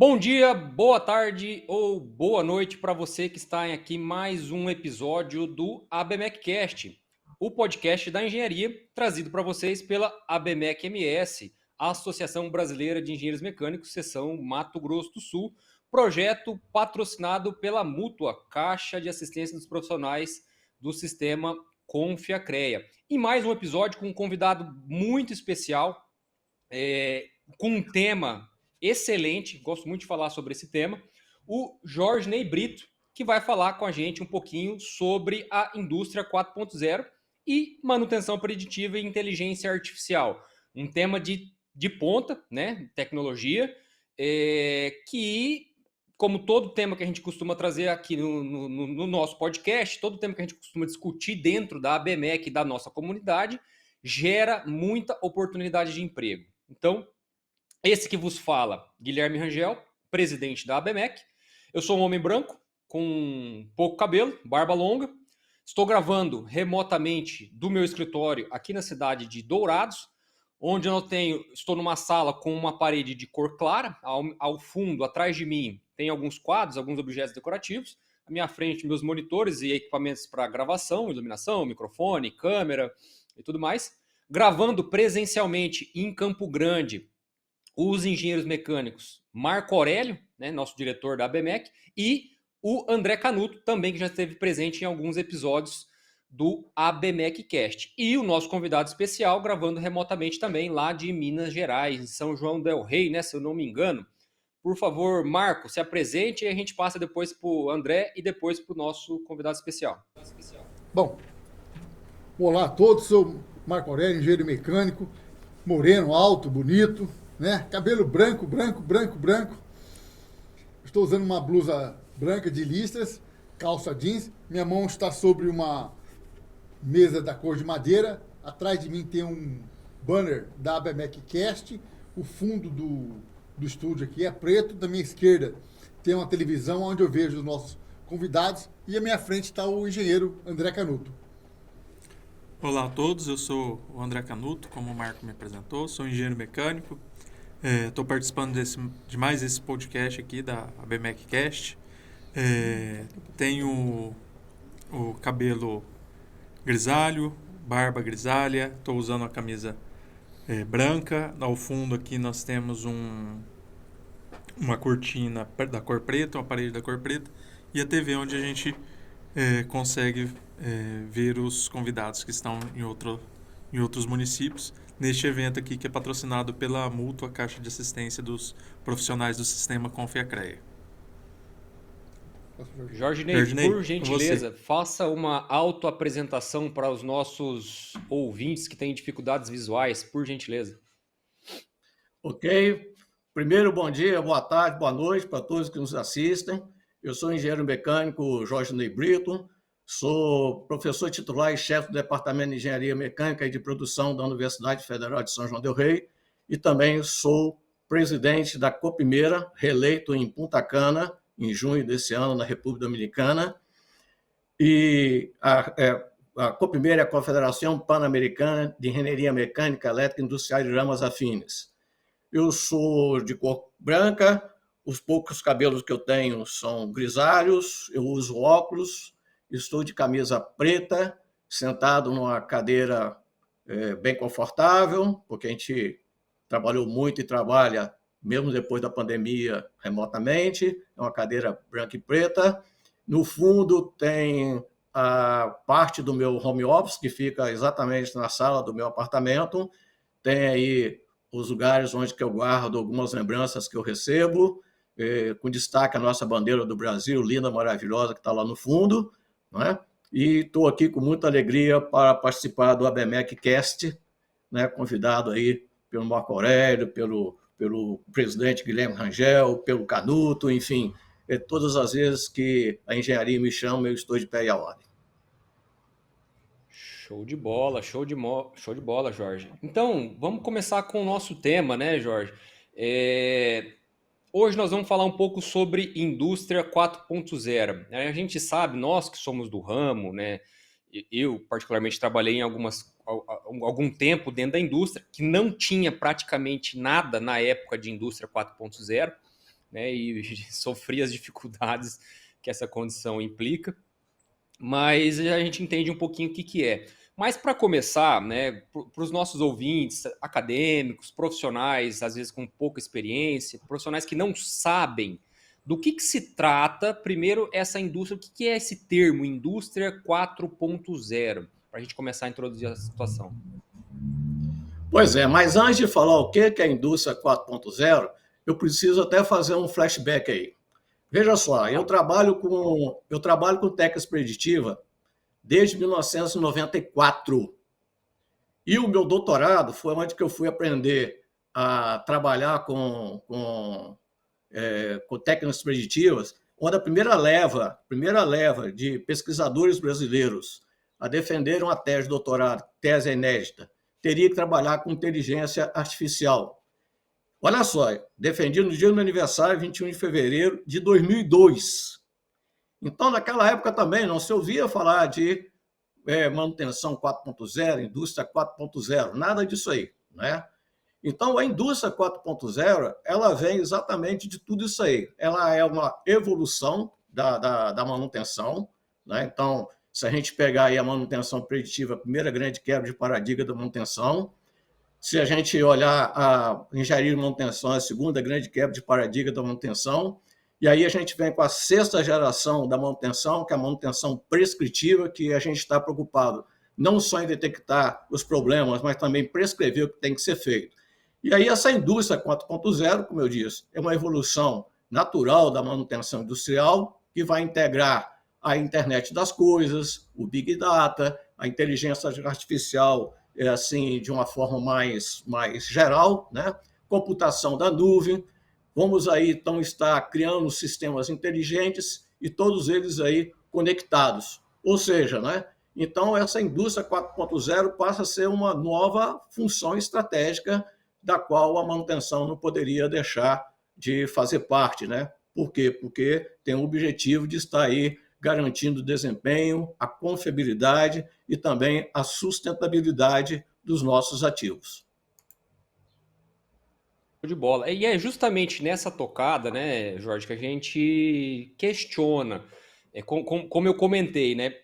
Bom dia, boa tarde ou boa noite para você que está em aqui mais um episódio do ABMECcast, o podcast da engenharia trazido para vocês pela ABMEC MS, a Associação Brasileira de Engenheiros Mecânicos, seção Mato Grosso do Sul, projeto patrocinado pela Mútua, Caixa de Assistência dos Profissionais do Sistema Confiacrea. E mais um episódio com um convidado muito especial, com um tema excelente, gosto muito de falar sobre esse tema, o Jorge Ney Brito, que vai falar com a gente um pouquinho sobre a indústria 4.0 e manutenção preditiva e inteligência artificial. Um tema de ponta, né? Tecnologia, que, como todo tema que a gente costuma trazer aqui no nosso podcast, todo tema que a gente costuma discutir dentro da ABMEC e da nossa comunidade, gera muita oportunidade de emprego. Então, esse que vos fala, Guilherme Rangel, presidente da ABMEC. Eu sou um homem branco, com pouco cabelo, barba longa. Estou gravando remotamente do meu escritório aqui na cidade de Dourados, onde estou numa sala com uma parede de cor clara. Ao fundo, atrás de mim, tem alguns quadros, alguns objetos decorativos. À minha frente, meus monitores e equipamentos para gravação, iluminação, microfone, câmera e tudo mais. Gravando presencialmente em Campo Grande, os engenheiros mecânicos Marco Aurélio, né, nosso diretor da ABMEC, e o André Canuto, também que já esteve presente em alguns episódios do ABMECcast. E o nosso convidado especial, gravando remotamente também lá de Minas Gerais, em São João del Rei, né, se eu não me engano. Por favor, Marco, se apresente e a gente passa depois para o André e depois para o nosso convidado especial. Bom, olá a todos, sou Marco Aurélio, engenheiro mecânico, moreno, alto, bonito, né? Cabelo branco, branco, branco, branco. Estou usando uma blusa branca de listras, calça jeans. Minha mão está sobre uma mesa da cor de madeira. Atrás de mim tem um banner da ABMECcast. O fundo do estúdio aqui é preto. Da minha esquerda tem uma televisão onde eu vejo os nossos convidados. E à minha frente está o engenheiro André Canuto. Olá a todos, eu sou o André Canuto, como o Marco me apresentou, sou engenheiro mecânico. Estou participando de mais esse podcast aqui da ABMECcast. Tenho o cabelo grisalho, barba grisalha, estou usando a camisa branca. Ao fundo aqui nós temos uma cortina da cor preta, uma parede da cor preta e a TV onde a gente consegue ver os convidados que estão em outros municípios, neste evento aqui que é patrocinado pela Mútua, Caixa de Assistência dos Profissionais do Sistema Confiacrea. Jorge Ney, por gentileza, faça uma autoapresentação para os nossos ouvintes que têm dificuldades visuais, por gentileza. Ok. Primeiro, bom dia, boa tarde, boa noite para todos que nos assistem. Eu sou o engenheiro mecânico Jorge Ney Brito, sou professor titular e chefe do Departamento de Engenharia Mecânica e de Produção da Universidade Federal de São João del Rei e também sou presidente da Copimeira, reeleito em Punta Cana, em junho desse ano, na República Dominicana. E a Copimeira é a Confederação Pan-Americana de Engenharia Mecânica, Elétrica, Industrial e Ramas Afins. Eu sou de cor branca, os poucos cabelos que eu tenho são grisalhos, eu uso óculos, estou de camisa preta, sentado numa cadeira bem confortável, porque a gente trabalhou muito e trabalha, mesmo depois da pandemia, remotamente. É uma cadeira branca e preta. No fundo tem a parte do meu home office, que fica exatamente na sala do meu apartamento. Tem aí os lugares onde que eu guardo algumas lembranças que eu recebo, com destaque a nossa bandeira do Brasil, linda, maravilhosa, que está lá no fundo, né? E estou aqui com muita alegria para participar do ABMECcast, né? Convidado aí pelo Marco Aurélio, pelo presidente Guilherme Rangel, pelo Canuto, enfim, todas as vezes que a engenharia me chama, eu estou de pé e à ordem. Show de bola, show de bola, Jorge. Então, vamos começar com o nosso tema, né, Jorge? Hoje nós vamos falar um pouco sobre indústria 4.0. A gente sabe, nós que somos do ramo, né? Eu particularmente trabalhei em algum tempo dentro da indústria, que não tinha praticamente nada na época de indústria 4.0. né, e sofri as dificuldades que essa condição implica, mas a gente entende um pouquinho o que é. Mas para começar, né, para os nossos ouvintes, acadêmicos, profissionais, às vezes com pouca experiência, profissionais que não sabem do que se trata, primeiro, essa indústria, o que é esse termo, indústria 4.0, para a gente começar a introduzir a situação. Pois é, mas antes de falar o que é a indústria 4.0, eu preciso até fazer um flashback aí. Veja só, eu trabalho com técnica preditiva desde 1994. E o meu doutorado foi onde que eu fui aprender a trabalhar com técnicas preditivas, onde a primeira leva de pesquisadores brasileiros a defenderam a tese de doutorado, tese inédita, teria que trabalhar com inteligência artificial. Olha só, defendi no dia do meu aniversário, 21 de fevereiro de 2002. Então, naquela época também não se ouvia falar de manutenção 4.0, indústria 4.0, nada disso aí, né? Então, a indústria 4.0, ela vem exatamente de tudo isso aí. Ela é uma evolução da manutenção, né? Então, se a gente pegar aí a manutenção preditiva, a primeira grande quebra de paradigma da manutenção, se a gente olhar a engenharia de manutenção, a segunda grande quebra de paradigma da manutenção, e aí a gente vem com a sexta geração da manutenção, que é a manutenção prescritiva, que a gente está preocupado não só em detectar os problemas, mas também prescrever o que tem que ser feito. E aí essa indústria 4.0, como eu disse, é uma evolução natural da manutenção industrial, que vai integrar a internet das coisas, o Big Data, a inteligência artificial, assim, de uma forma mais geral, né? Computação da nuvem. Vamos aí, então, estar criando sistemas inteligentes e todos eles aí conectados. Ou seja, né? Então, essa indústria 4.0 passa a ser uma nova função estratégica da qual a manutenção não poderia deixar de fazer parte, né? Por quê? Porque tem o objetivo de estar aí garantindo o desempenho, a confiabilidade e também a sustentabilidade dos nossos ativos. De bola. E é justamente nessa tocada, né, Jorge, que a gente questiona. Como eu comentei, né?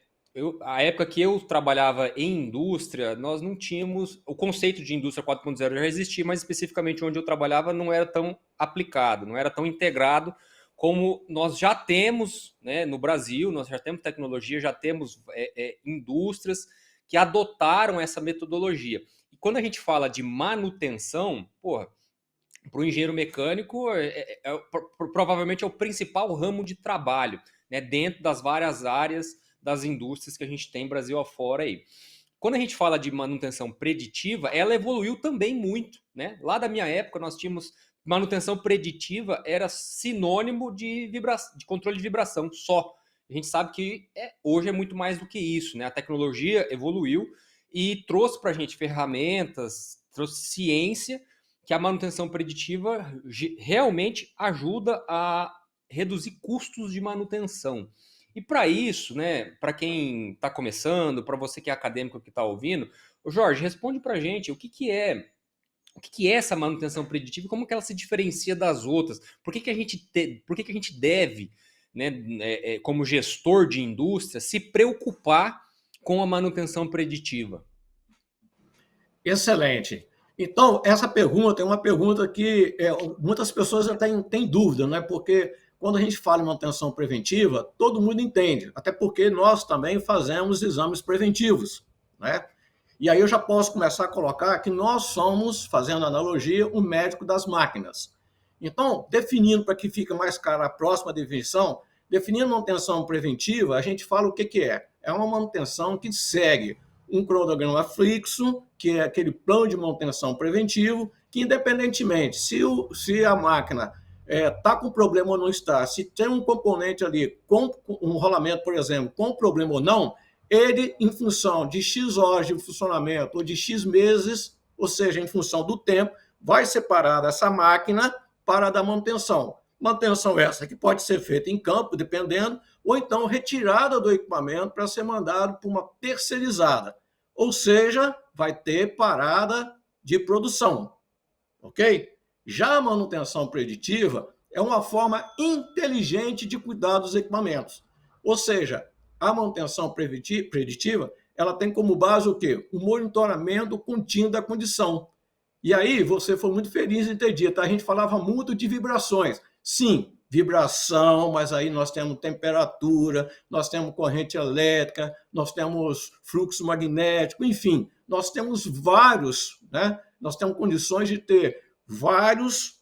A época que eu trabalhava em indústria, nós não tínhamos. O conceito de indústria 4.0 já existia, mas especificamente onde eu trabalhava não era tão aplicado, não era tão integrado como nós já temos, né, no Brasil. Nós já temos tecnologia, já temos indústrias que adotaram essa metodologia. E quando a gente fala de manutenção, porra, para o engenheiro mecânico, provavelmente é o principal ramo de trabalho, né, dentro das várias áreas das indústrias que a gente tem Brasil afora aí. Quando a gente fala de manutenção preditiva, ela evoluiu também muito, né? Lá da minha época, nós tínhamos manutenção preditiva, era sinônimo de controle de vibração só. A gente sabe que hoje é muito mais do que isso, né? A tecnologia evoluiu e trouxe para a gente ferramentas, trouxe ciência, que a manutenção preditiva realmente ajuda a reduzir custos de manutenção. E para isso, né, para quem está começando, para você que é acadêmico que está ouvindo, Jorge, responde para a gente o que é essa manutenção preditiva e como que ela se diferencia das outras? Por que a gente deve, né, como gestor de indústria, se preocupar com a manutenção preditiva? Excelente. Então, essa pergunta é uma pergunta que muitas pessoas já têm dúvida, né? Porque quando a gente fala em manutenção preventiva, todo mundo entende, até porque nós também fazemos exames preventivos, né? E aí eu já posso começar a colocar que nós somos, fazendo analogia, o médico das máquinas. Então, definindo para que fique mais clara a próxima definição, definindo manutenção preventiva, a gente fala o que é. É uma manutenção que segue um cronograma fixo, que é aquele plano de manutenção preventivo, que independentemente se a máquina está com problema ou não está, se tem um componente ali com um rolamento, por exemplo, com problema ou não, ele, em função de X horas de funcionamento ou de X meses, ou seja, em função do tempo, vai separar essa máquina para dar manutenção. Manutenção essa que pode ser feita em campo, dependendo, ou então retirada do equipamento para ser mandado para uma terceirizada. Ou seja, vai ter parada de produção, ok? Já a manutenção preditiva, é uma forma inteligente de cuidar dos equipamentos. Ou seja, a manutenção preditiva, ela tem como base o quê? O monitoramento contínuo da condição. E aí, você foi muito feliz em ter dito, a gente falava muito de vibrações. Sim, vibração, mas aí nós temos temperatura, nós temos corrente elétrica, nós temos fluxo magnético, enfim, nós temos vários, né? Nós temos condições de ter vários,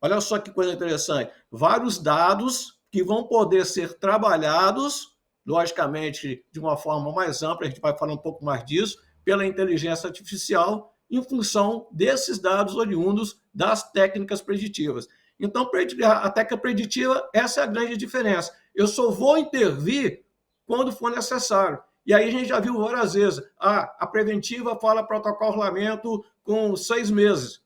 olha só que coisa interessante, vários dados que vão poder ser trabalhados, logicamente, de uma forma mais ampla, a gente vai falar um pouco mais disso, pela inteligência artificial, em função desses dados oriundos das técnicas preditivas. Então, a técnica preditiva, essa é a grande diferença. Eu só vou intervir quando for necessário. E aí a gente já viu várias vezes, a preventiva fala protocolo rolamento com 6 meses.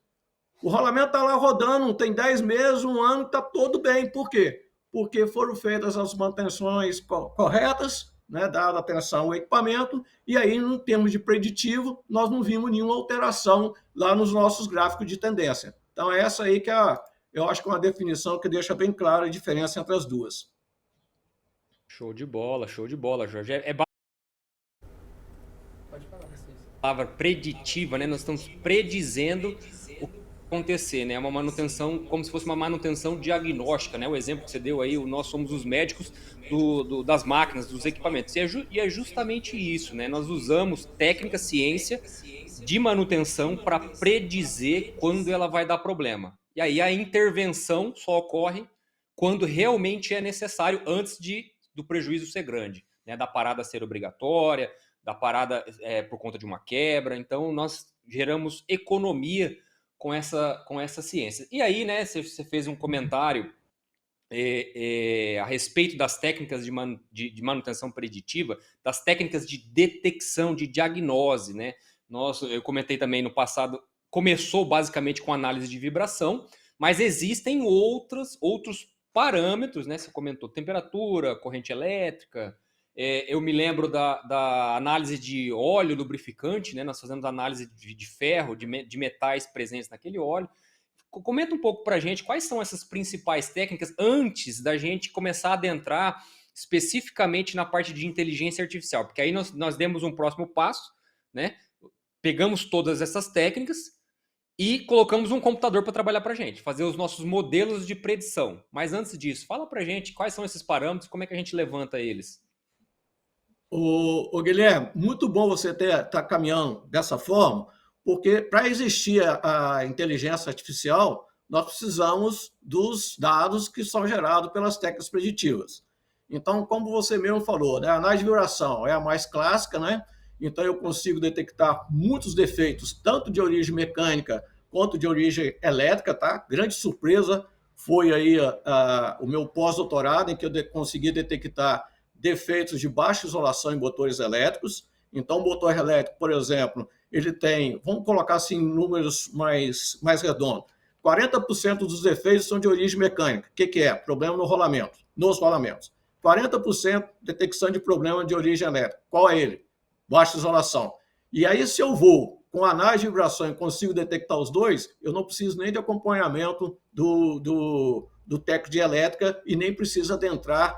O rolamento está lá rodando, tem 10 meses, 1 ano, está todo bem. Por quê? Porque foram feitas as manutenções corretas, né, dada atenção ao equipamento, e aí, em termos de preditivo, nós não vimos nenhuma alteração lá nos nossos gráficos de tendência. Então, essa aí que eu acho que é uma definição que deixa bem clara a diferença entre as duas. Show de bola, Jorge. Palavra preditiva, né? Nós estamos predizendo o que vai acontecer, né? É uma manutenção, como se fosse uma manutenção diagnóstica, né? O exemplo que você deu aí, nós somos os médicos das máquinas, dos equipamentos. E é justamente isso, né? Nós usamos técnica, ciência de manutenção para predizer quando ela vai dar problema. E aí a intervenção só ocorre quando realmente é necessário, antes do prejuízo ser grande, né? Da parada ser obrigatória, da parada por conta de uma quebra. Então, nós geramos economia com essa ciência. E aí, né, você fez um comentário a respeito das técnicas de manutenção preditiva, das técnicas de detecção, de diagnose, né? Eu comentei também no passado, começou basicamente com análise de vibração, mas existem outros parâmetros, né? Você comentou temperatura, corrente elétrica. Eu me lembro da análise de óleo lubrificante, né? Nós fazemos análise de ferro, de metais presentes naquele óleo. Comenta um pouco para a gente quais são essas principais técnicas antes da gente começar a adentrar especificamente na parte de inteligência artificial, porque aí nós demos um próximo passo, né? Pegamos todas essas técnicas e colocamos um computador para trabalhar para a gente, fazer os nossos modelos de predição. Mas antes disso, fala para a gente quais são esses parâmetros, como é que a gente levanta eles. Ô Guilherme, muito bom você estar caminhando dessa forma, porque para existir a inteligência artificial, nós precisamos dos dados que são gerados pelas técnicas preditivas. Então, como você mesmo falou, né, a análise de vibração é a mais clássica, né? Então, eu consigo detectar muitos defeitos, tanto de origem mecânica quanto de origem elétrica, tá? Grande surpresa foi aí o meu pós-doutorado, em que eu consegui detectar defeitos de baixa isolação em motores elétricos. Então, o motor elétrico, por exemplo, ele tem, vamos colocar assim números mais redondos, 40% dos defeitos são de origem mecânica. O que é? Problema nos rolamentos. 40% detecção de problema de origem elétrica. Qual é ele? Baixa isolação. E aí, se eu vou com análise de vibração e consigo detectar os dois, eu não preciso nem de acompanhamento do técnico de elétrica e nem preciso adentrar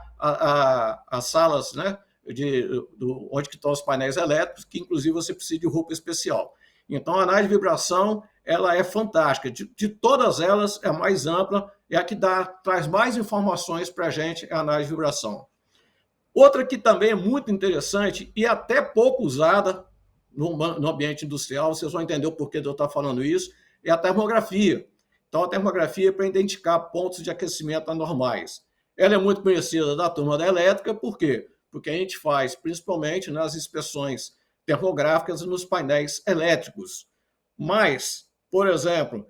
as salas, né, onde que estão os painéis elétricos, que inclusive você precisa de roupa especial. Então, a análise de vibração, ela é fantástica. De todas elas, é a mais ampla, é a que traz mais informações para a gente, é a análise de vibração. Outra que também é muito interessante e até pouco usada no ambiente industrial, vocês vão entender o porquê de eu estar falando isso, é a termografia. Então, a termografia é para identificar pontos de aquecimento anormais. Ela é muito conhecida da turma da elétrica, por quê? Porque a gente faz, principalmente, nas inspeções termográficas nos painéis elétricos. Mas, por exemplo,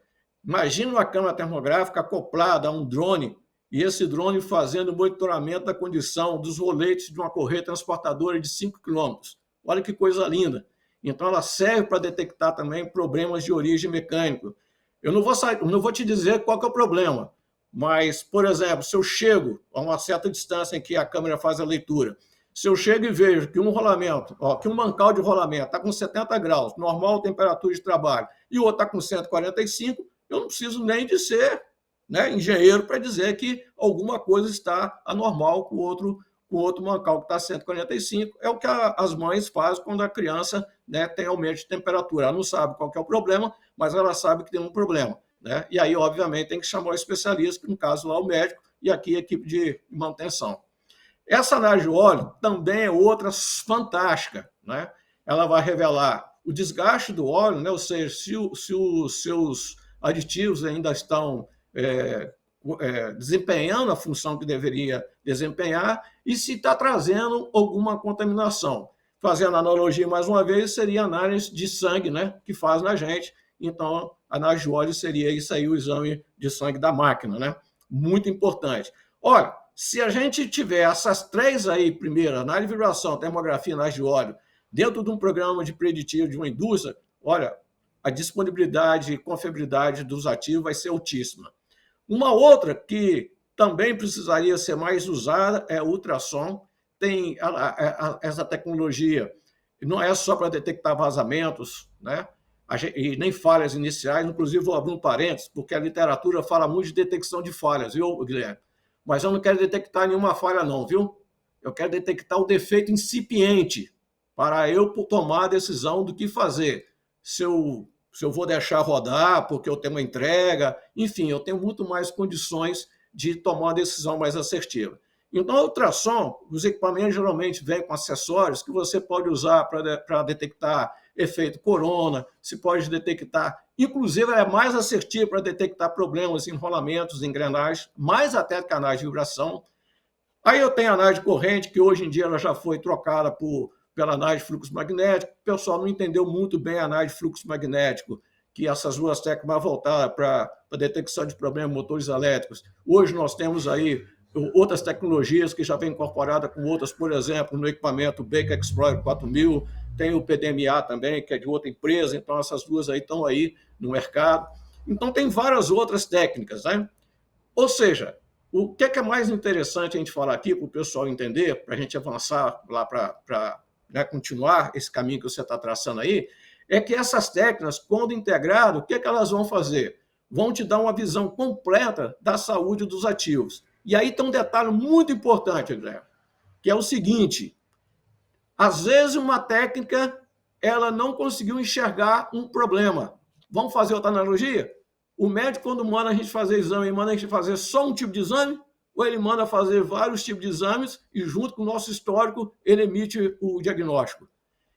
imagine uma câmera termográfica acoplada a um drone e esse drone fazendo monitoramento da condição dos roletes de uma correia transportadora de 5 km. Olha que coisa linda. Então, ela serve para detectar também problemas de origem mecânica. Eu não vou te dizer qual que é o problema, mas, por exemplo, se eu chego a uma certa distância em que a câmera faz a leitura, se eu chego e vejo que que um mancal de rolamento está com 70 graus, normal temperatura de trabalho, e o outro está com 145, eu não preciso nem de ser né, engenheiro para dizer que alguma coisa está anormal com o outro mancal que está 145. É o que as mães fazem quando a criança, né, tem aumento de temperatura. Ela não sabe qual que é o problema, mas ela sabe que tem um problema, né? E aí, obviamente, tem que chamar o especialista, no caso lá o médico, e aqui a equipe de manutenção. Essa análise de óleo também é outra fantástica, né? Ela vai revelar o desgaste do óleo, né? Ou seja, se os seus aditivos ainda estão desempenhando a função que deveria desempenhar e se está trazendo alguma contaminação. Fazendo analogia mais uma vez, seria análise de sangue, né? Que faz na gente. Então, a análise de óleo seria isso aí, o exame de sangue da máquina, né? Muito importante. Olha, se a gente tiver essas três aí, primeiro, análise de vibração, termografia, análise de óleo, dentro de um programa de preditivo de uma indústria, olha, a disponibilidade e confiabilidade dos ativos vai ser altíssima. Uma outra que também precisaria ser mais usada é o ultrassom. Tem essa tecnologia, não é só para detectar vazamentos, né? E nem falhas iniciais. Inclusive, vou abrir um parênteses, porque a literatura fala muito de detecção de falhas, viu, Guilherme? Mas eu não quero detectar nenhuma falha, não, viu? Eu quero detectar o defeito incipiente para eu tomar a decisão do que fazer. Se eu vou deixar rodar porque eu tenho uma entrega, enfim, eu tenho muito mais condições de tomar uma decisão mais assertiva. Então, o ultrassom, os equipamentos geralmente vêm com acessórios que você pode usar para detectar efeito corona, se pode detectar, inclusive é mais assertivo para detectar problemas, enrolamentos, engrenagens, mais até canais de vibração. Aí eu tenho a análise de corrente, que hoje em dia ela já foi trocada pela análise de fluxo magnético. O pessoal não entendeu muito bem a análise de fluxo magnético, que essas duas técnicas vão voltar para a detecção de problemas motores elétricos. Hoje nós temos aí outras tecnologias que já vêm incorporadas com outras, por exemplo, no equipamento Baker Explorer 4000, tem o PDMA também, que é de outra empresa, então essas duas aí estão aí no mercado. Então tem várias outras técnicas, né? Ou seja, o que é mais interessante a gente falar aqui para o pessoal entender, para a gente avançar lá para continuar esse caminho que você está traçando aí, é que essas técnicas, quando integradas, o que elas vão fazer? Vão te dar uma visão completa da saúde dos ativos. E aí tem um detalhe muito importante, Guilherme, que é o seguinte: às vezes uma técnica ela não conseguiu enxergar um problema. Vamos fazer outra analogia? O médico, quando manda a gente fazer exame, ele manda a gente fazer só um tipo de exame, ou ele manda fazer vários tipos de exames e, junto com o nosso histórico, ele emite o diagnóstico.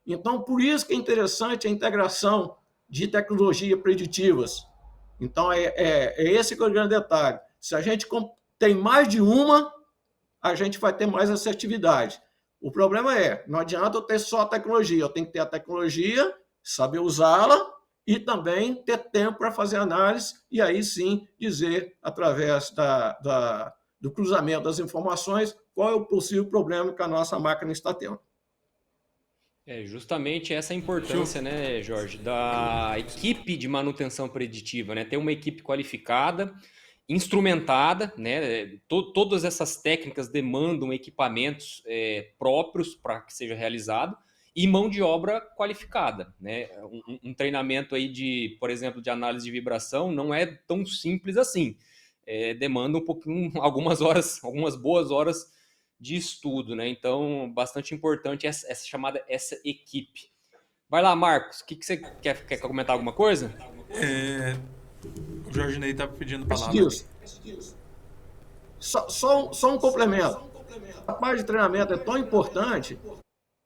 Então, por isso que é interessante a integração de tecnologias preditivas. Então, é esse que é o grande detalhe. Se a gente tem mais de uma, a gente vai ter mais assertividade. O problema não adianta eu ter só a tecnologia, eu tenho que ter a tecnologia, saber usá-la e também ter tempo para fazer análise e aí sim dizer, através do cruzamento das informações, qual é o possível problema que a nossa máquina está tendo. É justamente essa a importância, né, Jorge, da equipe de manutenção preditiva, né? Ter uma equipe qualificada, instrumentada, né? Todas essas técnicas demandam equipamentos próprios para que seja realizado e mão de obra qualificada, né? Um treinamento aí por exemplo, de análise de vibração não é tão simples assim. Demanda um pouquinho, algumas boas horas de estudo, né? Então, bastante importante essa equipe. Vai lá, Marcos, o que você quer comentar alguma coisa? O Jorge Ney está pedindo palavra. Só um complemento. A parte de treinamento é tão importante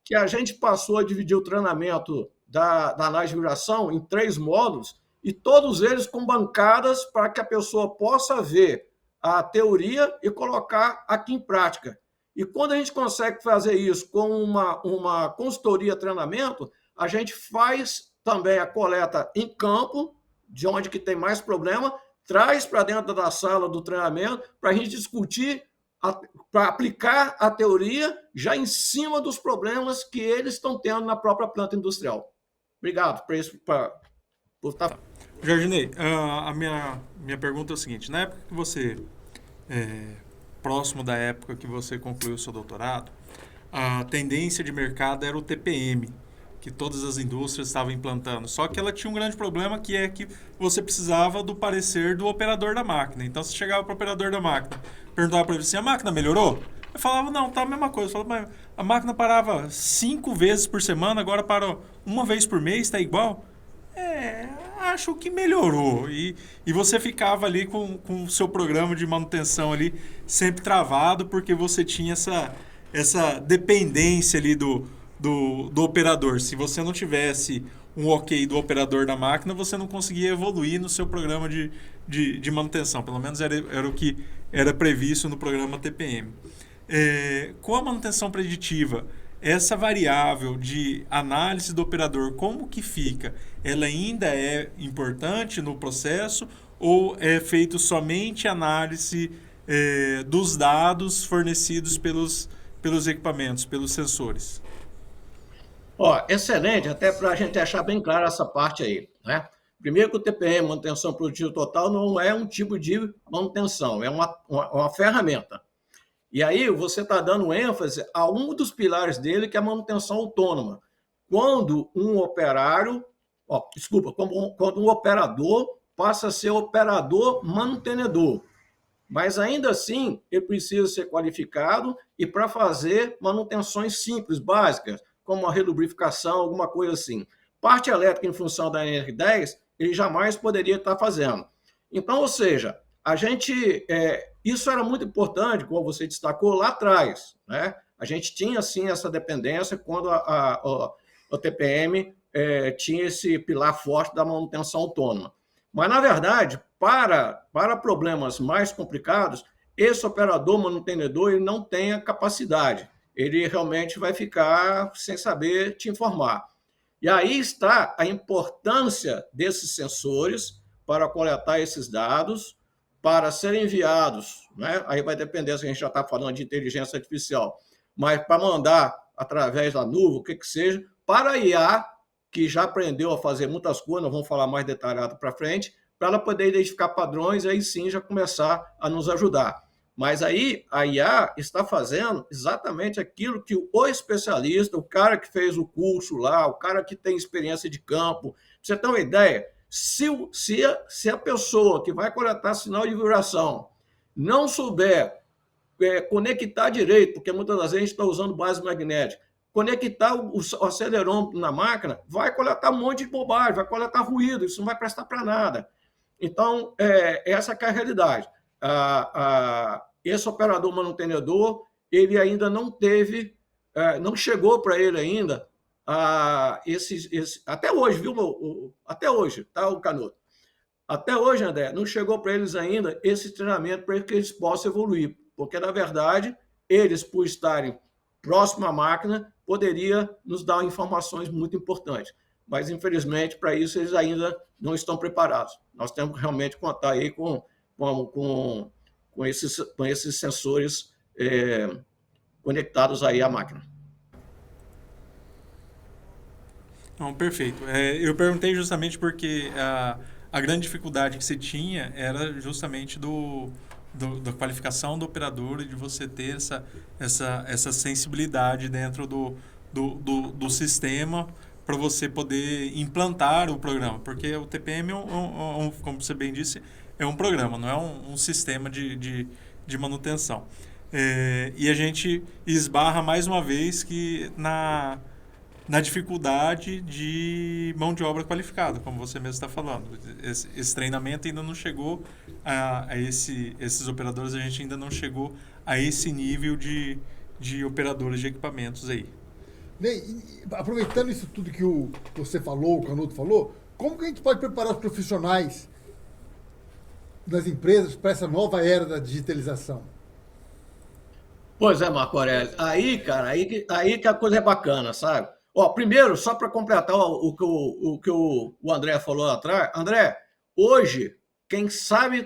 que a gente passou a dividir o treinamento da análise de vibração em 3 módulos e todos eles com bancadas para que a pessoa possa ver a teoria e colocar aqui em prática. E quando a gente consegue fazer isso com uma consultoria treinamento, a gente faz também a coleta em campo, de onde que tem mais problema, traz para dentro da sala do treinamento para a gente discutir, para aplicar a teoria já em cima dos problemas que eles estão tendo na própria planta industrial. Obrigado por estar... Jorge Ney, a minha pergunta é o seguinte: na época que você... próximo da época que você concluiu o seu doutorado, a tendência de mercado era o TPM. que todas as indústrias estavam implantando. Só que ela tinha um grande problema, que é que você precisava do parecer do operador da máquina. Então, você chegava para o operador da máquina, perguntava para ele assim, a máquina melhorou? Eu falava, não, tá a mesma coisa. Eu falava, mas a máquina parava 5 vezes por semana, agora para uma vez por mês, está igual? Acho que melhorou. E você ficava ali com o seu programa de manutenção ali sempre travado, porque você tinha essa dependência ali do operador. Se você não tivesse um ok do operador da máquina, você não conseguia evoluir no seu programa de manutenção. Pelo menos era o que era previsto no programa TPM. Com a manutenção preditiva, essa variável de análise do operador, como que fica? Ela ainda é importante no processo ou é feito somente análise dos dados fornecidos pelos equipamentos, pelos sensores? Excelente, até para a gente achar bem clara essa parte aí, né? Primeiro que o TPM, manutenção produtiva total, não é um tipo de manutenção, é uma ferramenta. E aí você está dando ênfase a um dos pilares dele, que é a manutenção autônoma. Quando um operário, quando um operador passa a ser operador mantenedor. Mas ainda assim, ele precisa ser qualificado e para fazer manutenções simples, básicas, como a relubrificação, alguma coisa assim. Parte elétrica em função da NR10, ele jamais poderia estar fazendo. Então, ou seja, a gente, isso era muito importante, como você destacou lá atrás, né? A gente tinha, sim, essa dependência quando o TPM tinha esse pilar forte da manutenção autônoma. Mas, na verdade, para problemas mais complicados, esse operador mantenedor ele não tem a capacidade. Ele realmente vai ficar sem saber te informar. E aí está a importância desses sensores para coletar esses dados, para serem enviados, né? Aí vai depender se a gente já está falando de inteligência artificial, mas para mandar através da nuvem, o que seja, para a IA, que já aprendeu a fazer muitas coisas, nós vamos falar mais detalhado para frente, para ela poder identificar padrões e aí sim já começar a nos ajudar. Mas aí a IA está fazendo exatamente aquilo que o especialista, o cara que fez o curso lá, o cara que tem experiência de campo, pra você ter uma ideia, se a pessoa que vai coletar sinal de vibração não souber conectar direito, porque muitas das vezes a gente está usando base magnética, conectar o acelerômetro na máquina, vai coletar um monte de bobagem, vai coletar ruído, isso não vai prestar para nada. Então, essa que é a realidade. Esse operador mantenedor, ele ainda não teve, não chegou para ele ainda, até hoje, viu? Até hoje, tá, o Canuto? Até hoje, André, não chegou para eles ainda esse treinamento para que eles possam evoluir, porque, na verdade, eles, por estarem próximo à máquina, poderia nos dar informações muito importantes. Mas, infelizmente, para isso, eles ainda não estão preparados. Nós temos que realmente contar aí com esses sensores conectados aí à máquina. Não, perfeito. Eu perguntei justamente porque a grande dificuldade que você tinha era justamente da qualificação do operador e de você ter essa sensibilidade dentro do sistema para você poder implantar o programa. Porque o TPM, como você bem disse, é um programa, não é um sistema de manutenção. E a gente esbarra mais uma vez que na dificuldade de mão de obra qualificada, como você mesmo está falando. Esse treinamento ainda não chegou esses operadores, a gente ainda não chegou a esse nível de operadores de equipamentos aí. Ney, aproveitando isso tudo que você falou, o Canuto falou, como que a gente pode preparar os profissionais das empresas para essa nova era da digitalização? Pois é, Marco Aurélio. Aí, cara, aí que a coisa é bacana, sabe? Primeiro, só para completar o que o André falou lá atrás, André, hoje, quem sabe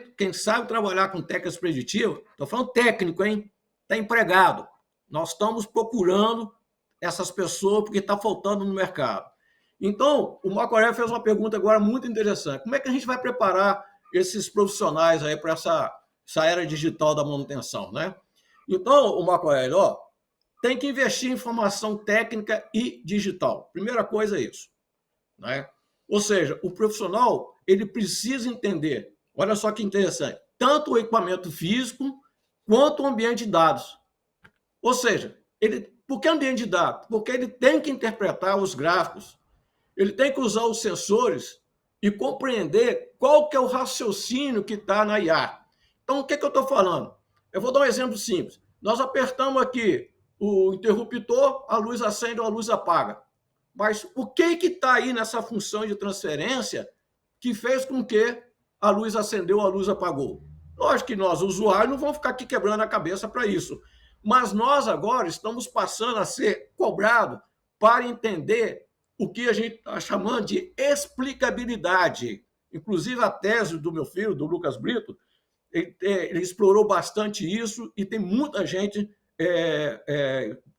trabalhar com técnicas preditivas, estou falando técnico, hein? Está empregado. Nós estamos procurando essas pessoas porque está faltando no mercado. Então, o Marco Aurélio fez uma pergunta agora muito interessante. Como é que a gente vai preparar esses profissionais aí para essa era digital da manutenção, né? Então, o Marco Aurélio, tem que investir em formação técnica e digital. Primeira coisa é isso, né? Ou seja, o profissional ele precisa entender, olha só que interessante, tanto o equipamento físico quanto o ambiente de dados. Ou seja, por que ambiente de dados? Porque ele tem que interpretar os gráficos, ele tem que usar os sensores e compreender qual que é o raciocínio que está na IA. Então, o que eu estou falando? Eu vou dar um exemplo simples. Nós apertamos aqui o interruptor, a luz acende ou a luz apaga. Mas o que está aí nessa função de transferência que fez com que a luz acendeu ou a luz apagou? Lógico que nós, usuários, não vamos ficar aqui quebrando a cabeça para isso. Mas nós agora estamos passando a ser cobrados para entender o que a gente está chamando de explicabilidade. Inclusive, a tese do meu filho, do Lucas Brito, ele explorou bastante isso e tem muita gente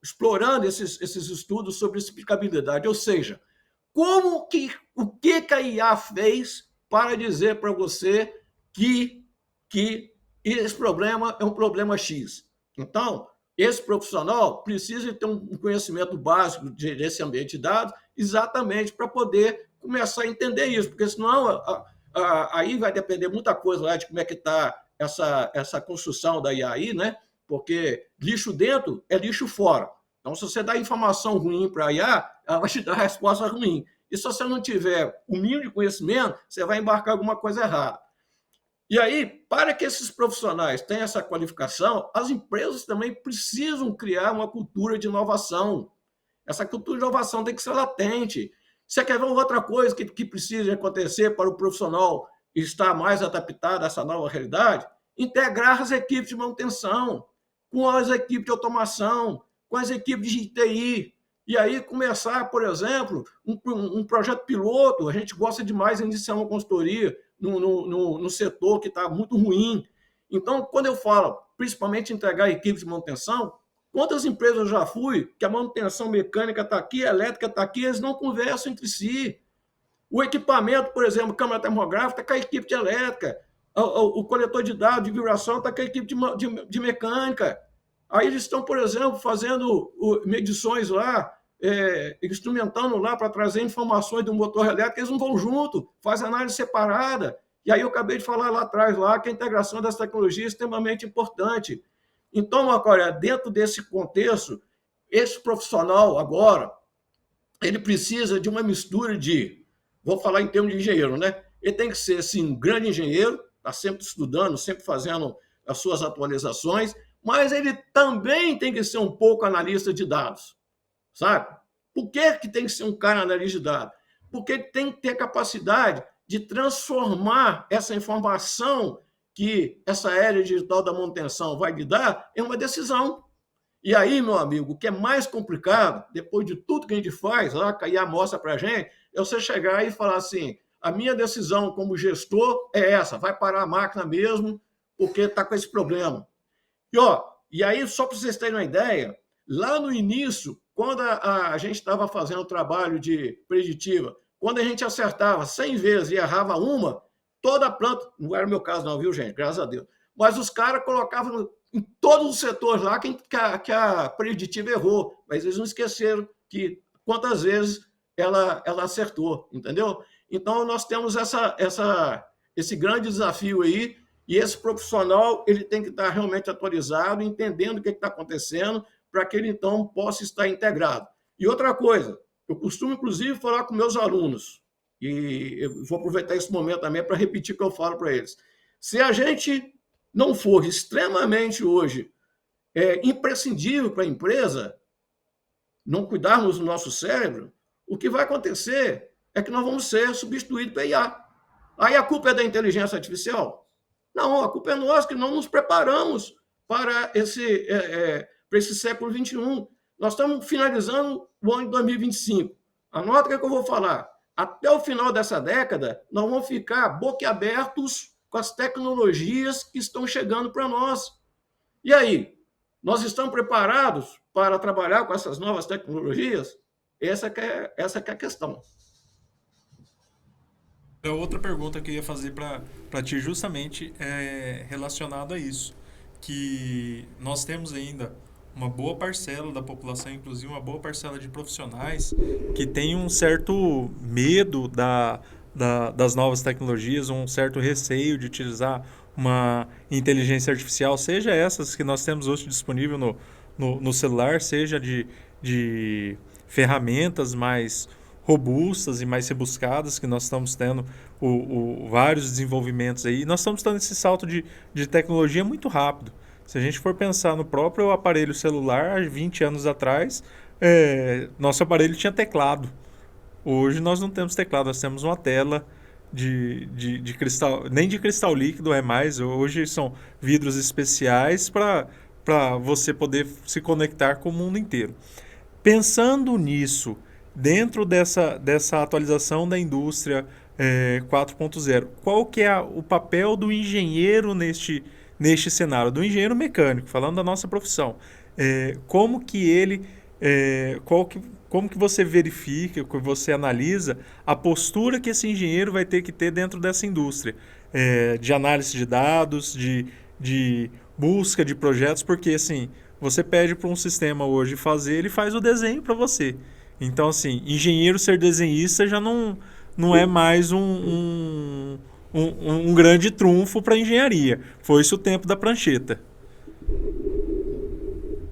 explorando esses estudos sobre explicabilidade. Ou seja, o que a IA fez para dizer para você que esse problema é um problema X. Então, esse profissional precisa ter um conhecimento básico desse ambiente de dados exatamente para poder começar a entender isso, porque senão aí vai depender muita coisa lá de como é que está essa construção da IA aí, né? Porque lixo dentro é lixo fora. Então, se você dá informação ruim para a IA, ela vai te dar resposta ruim. E se você não tiver o mínimo de conhecimento, você vai embarcar alguma coisa errada. E aí, para que esses profissionais tenham essa qualificação, as empresas também precisam criar uma cultura de inovação. Essa cultura de inovação tem que ser latente. Você quer ver outra coisa que precisa acontecer para o profissional estar mais adaptado a essa nova realidade? Integrar as equipes de manutenção com as equipes de automação, com as equipes de TI. E aí começar, por exemplo, um projeto piloto. A gente gosta demais de iniciar uma consultoria no setor que está muito ruim. Então, quando eu falo, principalmente entregar equipes de manutenção, quantas empresas eu já fui que a manutenção mecânica está aqui, a elétrica está aqui, eles não conversam entre si. O equipamento, por exemplo, câmera termográfica, está com a equipe de elétrica, o coletor de dados de vibração está com a equipe de mecânica. Aí eles estão, por exemplo, fazendo medições lá, instrumentando lá para trazer informações do motor elétrico, eles não vão junto, fazem análise separada. E aí eu acabei de falar lá atrás lá, que a integração das tecnologias é extremamente importante. Então, agora, dentro desse contexto, esse profissional agora, ele precisa de uma mistura de, vou falar em termos de engenheiro, né? Ele tem que ser, assim, um grande engenheiro, está sempre estudando, sempre fazendo as suas atualizações, mas ele também tem que ser um pouco analista de dados, sabe? Por que tem que ser um cara analista de dados? Porque ele tem que ter capacidade de transformar essa informação que essa área digital da manutenção vai lhe dar em uma decisão. E aí, meu amigo, o que é mais complicado, depois de tudo que a gente faz, lá, que a IA mostra para a gente, é você chegar e falar assim, a minha decisão como gestor é essa, vai parar a máquina mesmo, porque está com esse problema. E aí, só para vocês terem uma ideia, lá no início, quando a gente estava fazendo o trabalho de preditiva, quando a gente acertava 100 vezes e errava uma, toda a planta, não era o meu caso não, viu, gente? Graças a Deus. Mas os caras colocavam em todos os setores lá que a preditiva errou, mas eles não esqueceram que quantas vezes ela acertou, entendeu? Então, nós temos esse grande desafio aí, e esse profissional ele tem que estar realmente atualizado, entendendo o que está acontecendo, para que ele, então, possa estar integrado. E outra coisa, eu costumo, inclusive, falar com meus alunos, e eu vou aproveitar esse momento também para repetir o que eu falo para eles. Se a gente não for extremamente hoje imprescindível para a empresa, não cuidarmos do nosso cérebro, o que vai acontecer é que nós vamos ser substituídos pela IA. Aí a culpa é da inteligência artificial? Não, a culpa é nossa, que não nos preparamos para esse século XXI. Nós estamos finalizando o ano de 2025. Anota o que eu vou falar. Até o final dessa década, nós vamos ficar boquiabertos com as tecnologias que estão chegando para nós. E aí, nós estamos preparados para trabalhar com essas novas tecnologias? Essa que é a questão. Outra pergunta que eu ia fazer para ti justamente é relacionado a isso, que nós temos ainda uma boa parcela da população, inclusive uma boa parcela de profissionais, que tem um certo medo das novas tecnologias, um certo receio de utilizar uma inteligência artificial, seja essas que nós temos hoje disponível no celular, seja de ferramentas mais robustas e mais rebuscadas, que nós estamos tendo vários desenvolvimentos aí. Nós estamos dando esse salto de tecnologia muito rápido. Se a gente for pensar no próprio aparelho celular, há 20 anos atrás, nosso aparelho tinha teclado. Hoje nós não temos teclado, nós temos uma tela de cristal, nem de cristal líquido é mais, hoje são vidros especiais para você poder se conectar com o mundo inteiro. Pensando nisso, dentro dessa atualização da indústria 4.0, qual que é o papel do engenheiro neste cenário, do engenheiro mecânico, falando da nossa profissão? Como que ele... como que você verifica, que você analisa a postura que esse engenheiro vai ter que ter dentro dessa indústria? De análise de dados, de busca de projetos, porque assim, você pede para um sistema hoje fazer, ele faz o desenho para você. Então, assim, engenheiro ser desenhista já não é mais um grande trunfo para a engenharia. Foi isso o tempo da prancheta.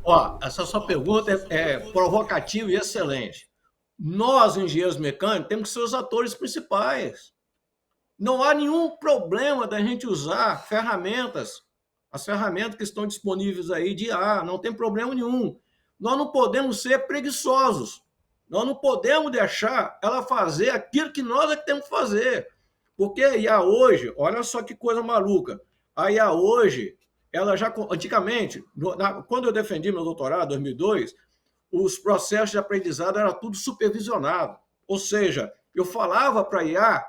Ó, essa sua pergunta é provocativa e excelente. Nós, engenheiros mecânicos, temos que ser os atores principais. Não há nenhum problema da gente usar ferramentas, as ferramentas que estão disponíveis aí de IA, não tem problema nenhum. Nós não podemos ser preguiçosos. Nós não podemos deixar ela fazer aquilo que nós é que temos que fazer. Porque a IA hoje, olha só que coisa maluca, a IA hoje, ela já, antigamente, quando eu defendi meu doutorado, em 2002, os processos de aprendizado eram tudo supervisionado. Ou seja, eu falava para a IA,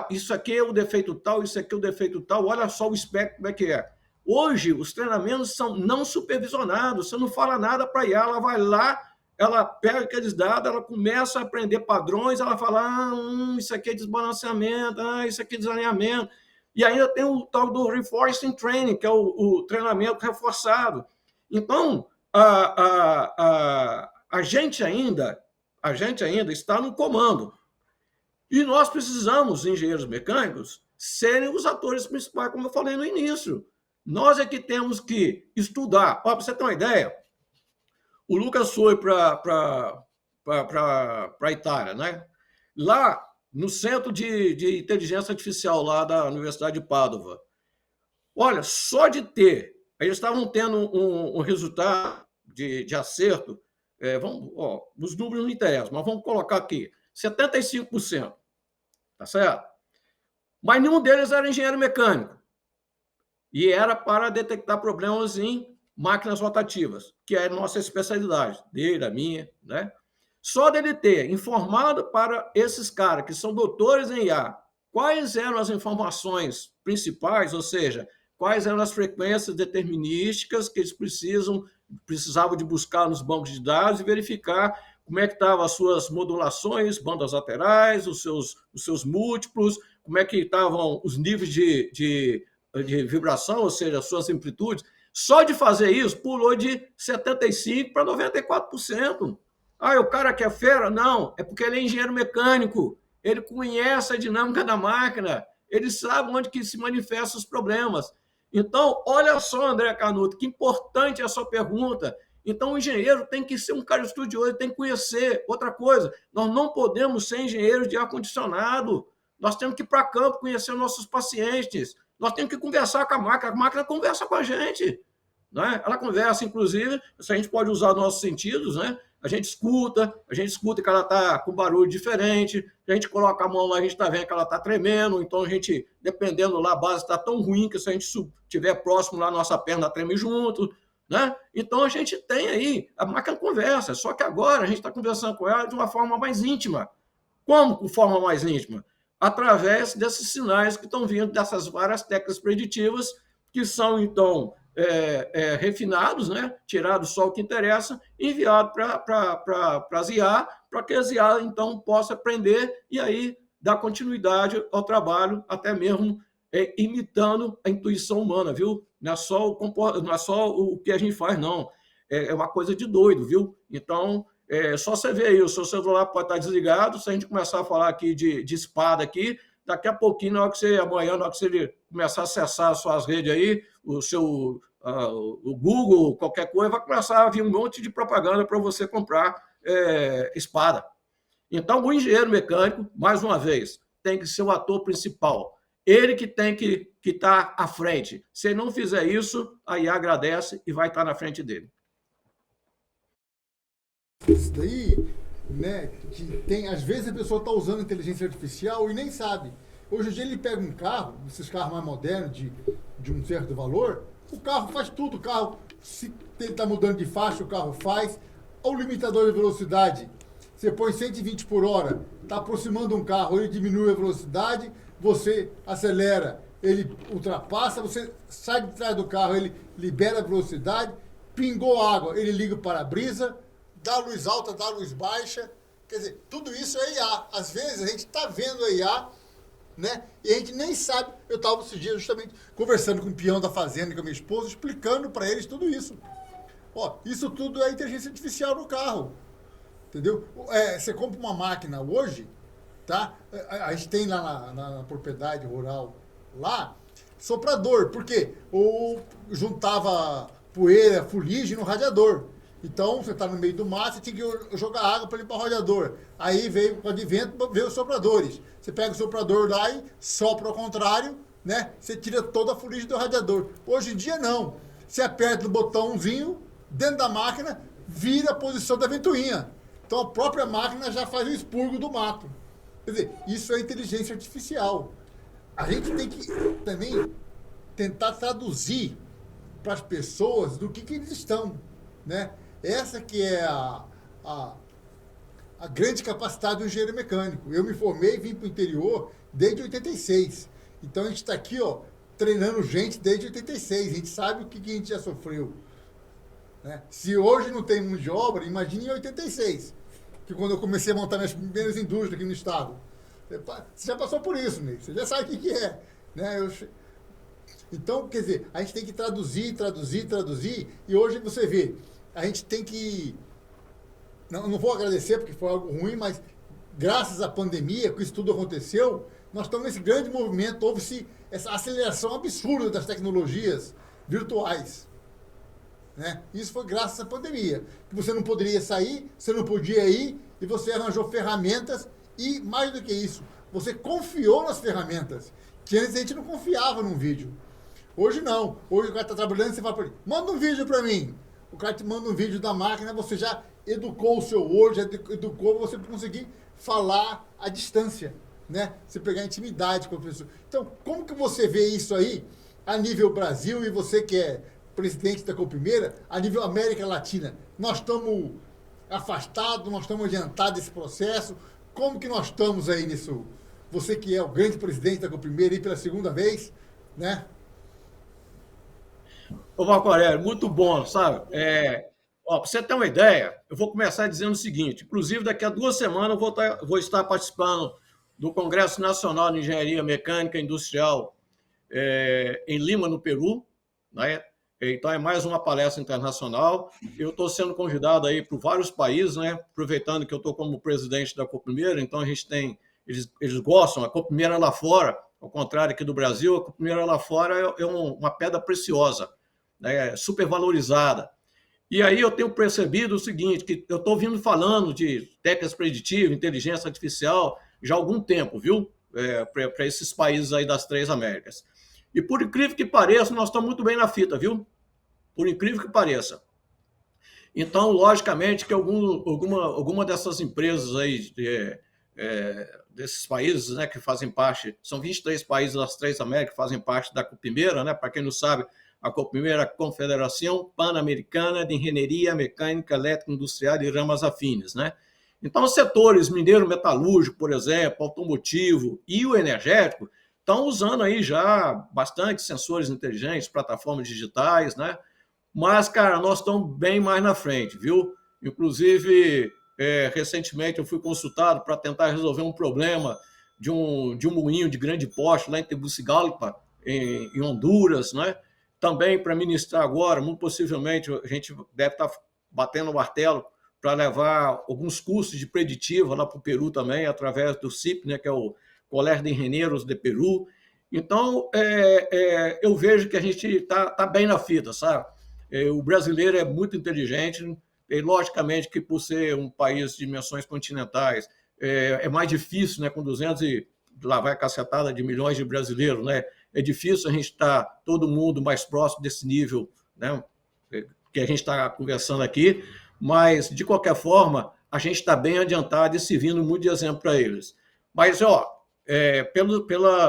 isso aqui é o defeito tal, isso aqui é o defeito tal, olha só o espectro como é que é. Hoje, os treinamentos são não supervisionados, você não fala nada para a IA, ela vai lá, ela pega aqueles dados, ela começa a aprender padrões, ela fala, isso aqui é desbalanceamento, isso aqui é desalinhamento. E ainda tem o tal do reinforcing training, que é o treinamento reforçado. Então, a gente ainda está no comando. E nós precisamos, engenheiros mecânicos, serem os atores principais, como eu falei no início. Nós é que temos que estudar. Para você ter uma ideia, o Lucas foi para a Itália, né? Lá, no Centro de Inteligência Artificial lá da Universidade de Pádua. Olha, só de ter, eles estavam tendo um resultado de acerto, os números não interessam, mas vamos colocar aqui, 75%, tá certo? Mas nenhum deles era engenheiro mecânico, e era para detectar problemas em máquinas rotativas, que é a nossa especialidade, dele, a minha, né? Só dele ter informado para esses caras que são doutores em IA quais eram as informações principais, ou seja, quais eram as frequências determinísticas que eles precisavam de buscar nos bancos de dados e verificar como é que estavam as suas modulações, bandas laterais, os seus múltiplos, como é que estavam os níveis de vibração, ou seja, as suas amplitudes. Só de fazer isso, pulou de 75% para 94%. O cara que é fera? Não, é porque ele é engenheiro mecânico, ele conhece a dinâmica da máquina, ele sabe onde que se manifestam os problemas. Então, olha só, André Canuto, que importante é a sua pergunta. Então, o engenheiro tem que ser um cara estudioso, tem que conhecer. Outra coisa, nós não podemos ser engenheiros de ar-condicionado, nós temos que ir para campo, conhecer nossos pacientes, nós temos que conversar com a máquina conversa com a gente, né? Ela conversa, inclusive, se a gente pode usar nossos sentidos, né? A gente escuta que ela está com barulho diferente, a gente coloca a mão lá, a gente está vendo que ela está tremendo, então a gente, dependendo lá, a base está tão ruim que se a gente estiver próximo lá, a nossa perna treme junto, né? Então a gente tem aí, a máquina conversa, só que agora a gente está conversando com ela de uma forma mais íntima. Como de forma mais íntima? Através desses sinais que estão vindo dessas várias técnicas preditivas, que são, então, refinados, né? Tirados só o que interessa, enviado para as IA, para que as IA, então, possam aprender e aí dar continuidade ao trabalho, até mesmo imitando a intuição humana, viu? Não é só o que a gente faz, não. É uma coisa de doido, viu? Então, só você ver aí, o seu celular pode estar desligado, se a gente começar a falar aqui de espada aqui, daqui a pouquinho, amanhã, na hora que você começar a acessar as suas redes aí, o Google, qualquer coisa, vai começar a vir um monte de propaganda para você comprar espada. Então, o engenheiro mecânico, mais uma vez, tem que ser o ator principal. Ele que tem que estar à frente. Se ele não fizer isso, a IA agradece e vai estar na frente dele. Isso daí, né, que tem, às vezes a pessoa está usando inteligência artificial e nem sabe. Hoje em dia ele pega um carro, esses carros mais modernos de um certo valor, o carro faz tudo, o carro, se ele está mudando de faixa, o carro faz. O limitador de velocidade, você põe 120 por hora, está aproximando um carro, ele diminui a velocidade, você acelera, ele ultrapassa, você sai de trás do carro, ele libera a velocidade, pingou água, ele liga o para-brisa, dá luz alta, dá luz baixa. Quer dizer, tudo isso é IA. Às vezes a gente está vendo a IA, né? E a gente nem sabe. Eu estava esses dias justamente conversando com o peão da fazenda e com a minha esposa, explicando para eles tudo isso. Ó, isso tudo é inteligência artificial no carro. Entendeu? Você compra uma máquina hoje, tá? A gente tem lá na propriedade rural, lá, soprador. Por quê? Ou juntava poeira, fuligem no radiador. Então, você está no meio do mato, você tinha que jogar água para limpar o radiador. Aí veio o advento, veio os sopradores. Você pega o soprador lá e sopra ao contrário, né? Você tira toda a fuligem do radiador. Hoje em dia, não. Você aperta o botãozinho, dentro da máquina, vira a posição da ventoinha. Então, a própria máquina já faz o expurgo do mato. Quer dizer, isso é inteligência artificial. A gente tem que também tentar traduzir para as pessoas do que eles estão, né? Essa que é a grande capacidade do engenheiro mecânico. Eu me formei e vim para o interior desde 86. Então, a gente está aqui, ó, treinando gente desde 86. A gente sabe o que a gente já sofreu, né? Se hoje não tem mão de obra, imagine em 86, que quando eu comecei a montar minhas primeiras indústrias aqui no estado. Você já passou por isso, né? Você já sabe o que é, né? Então, quer dizer, a gente tem que traduzir, e hoje você vê, a gente tem que... Não vou agradecer porque foi algo ruim, mas graças à pandemia, que isso tudo aconteceu, nós estamos nesse grande movimento, houve-se essa aceleração absurda das tecnologias virtuais, né? Isso foi graças à pandemia, que você não poderia sair, você não podia ir, e você arranjou ferramentas, e mais do que isso, você confiou nas ferramentas, que antes a gente não confiava num vídeo. Hoje não. Hoje o cara está trabalhando e você fala para ele, manda um vídeo para mim. O cara te manda um vídeo da máquina, você já educou o seu olho, já educou você conseguir falar à distância, né? Você pegar intimidade com a pessoa. Então, como que você vê isso aí a nível Brasil, e você que é presidente da Coprimeira, a nível América Latina? Nós estamos afastados, nós estamos adiantados desse processo. Como que nós estamos aí nisso? Você que é o grande presidente da Coprimeira aí pela segunda vez, né? Ô, Marco Aurélio, muito bom, sabe? Para você ter uma ideia, eu vou começar dizendo o seguinte, inclusive daqui a 2 semanas eu vou estar participando do Congresso Nacional de Engenharia Mecânica e Industrial em Lima, no Peru, né? Então é mais uma palestra internacional. Eu estou sendo convidado aí por vários países, né? Aproveitando que eu estou como presidente da Coprimeira, então a gente tem, eles gostam, a Coprimeira lá fora, ao contrário aqui do Brasil, a Coprimeira lá fora é uma pedra preciosa, né? Super valorizada. E aí eu tenho percebido o seguinte, que eu estou vindo falando de técnicas preditivas, inteligência artificial, já há algum tempo, viu? Para esses países aí das 3 Américas. E por incrível que pareça, nós estamos muito bem na fita, viu? Por incrível que pareça. Então, logicamente, que alguma dessas empresas aí, desses países, né, que fazem parte, são 23 países das 3 Américas que fazem parte da Coprimeira, né? Para quem não sabe, a Coprimeira é a Confederação Pan-Americana de Engenharia Mecânica, Elétrica, Industrial e Ramas Afins, né? Então, os setores mineiro metalúrgico, por exemplo, automotivo e o energético estão usando aí já bastante sensores inteligentes, plataformas digitais, né? Mas, cara, nós estamos bem mais na frente, viu? Inclusive, recentemente eu fui consultado para tentar resolver um problema de um moinho de grande porte lá em Tegucigalpa, em Honduras, né? Também para ministrar agora, muito possivelmente, a gente deve estar batendo o martelo para levar alguns cursos de preditiva lá para o Peru também, através do CIP, né, que é o Colégio de Engenheiros de Peru. Então, eu vejo que a gente está bem na fita, sabe? O brasileiro é muito inteligente, e logicamente que por ser um país de dimensões continentais, é mais difícil, né, com 200 e lá vai a cacetada de milhões de brasileiros, né? É difícil a gente estar todo mundo mais próximo desse nível, né, que a gente está conversando aqui, mas, de qualquer forma, a gente está bem adiantado e servindo muito de exemplo para eles. Mas,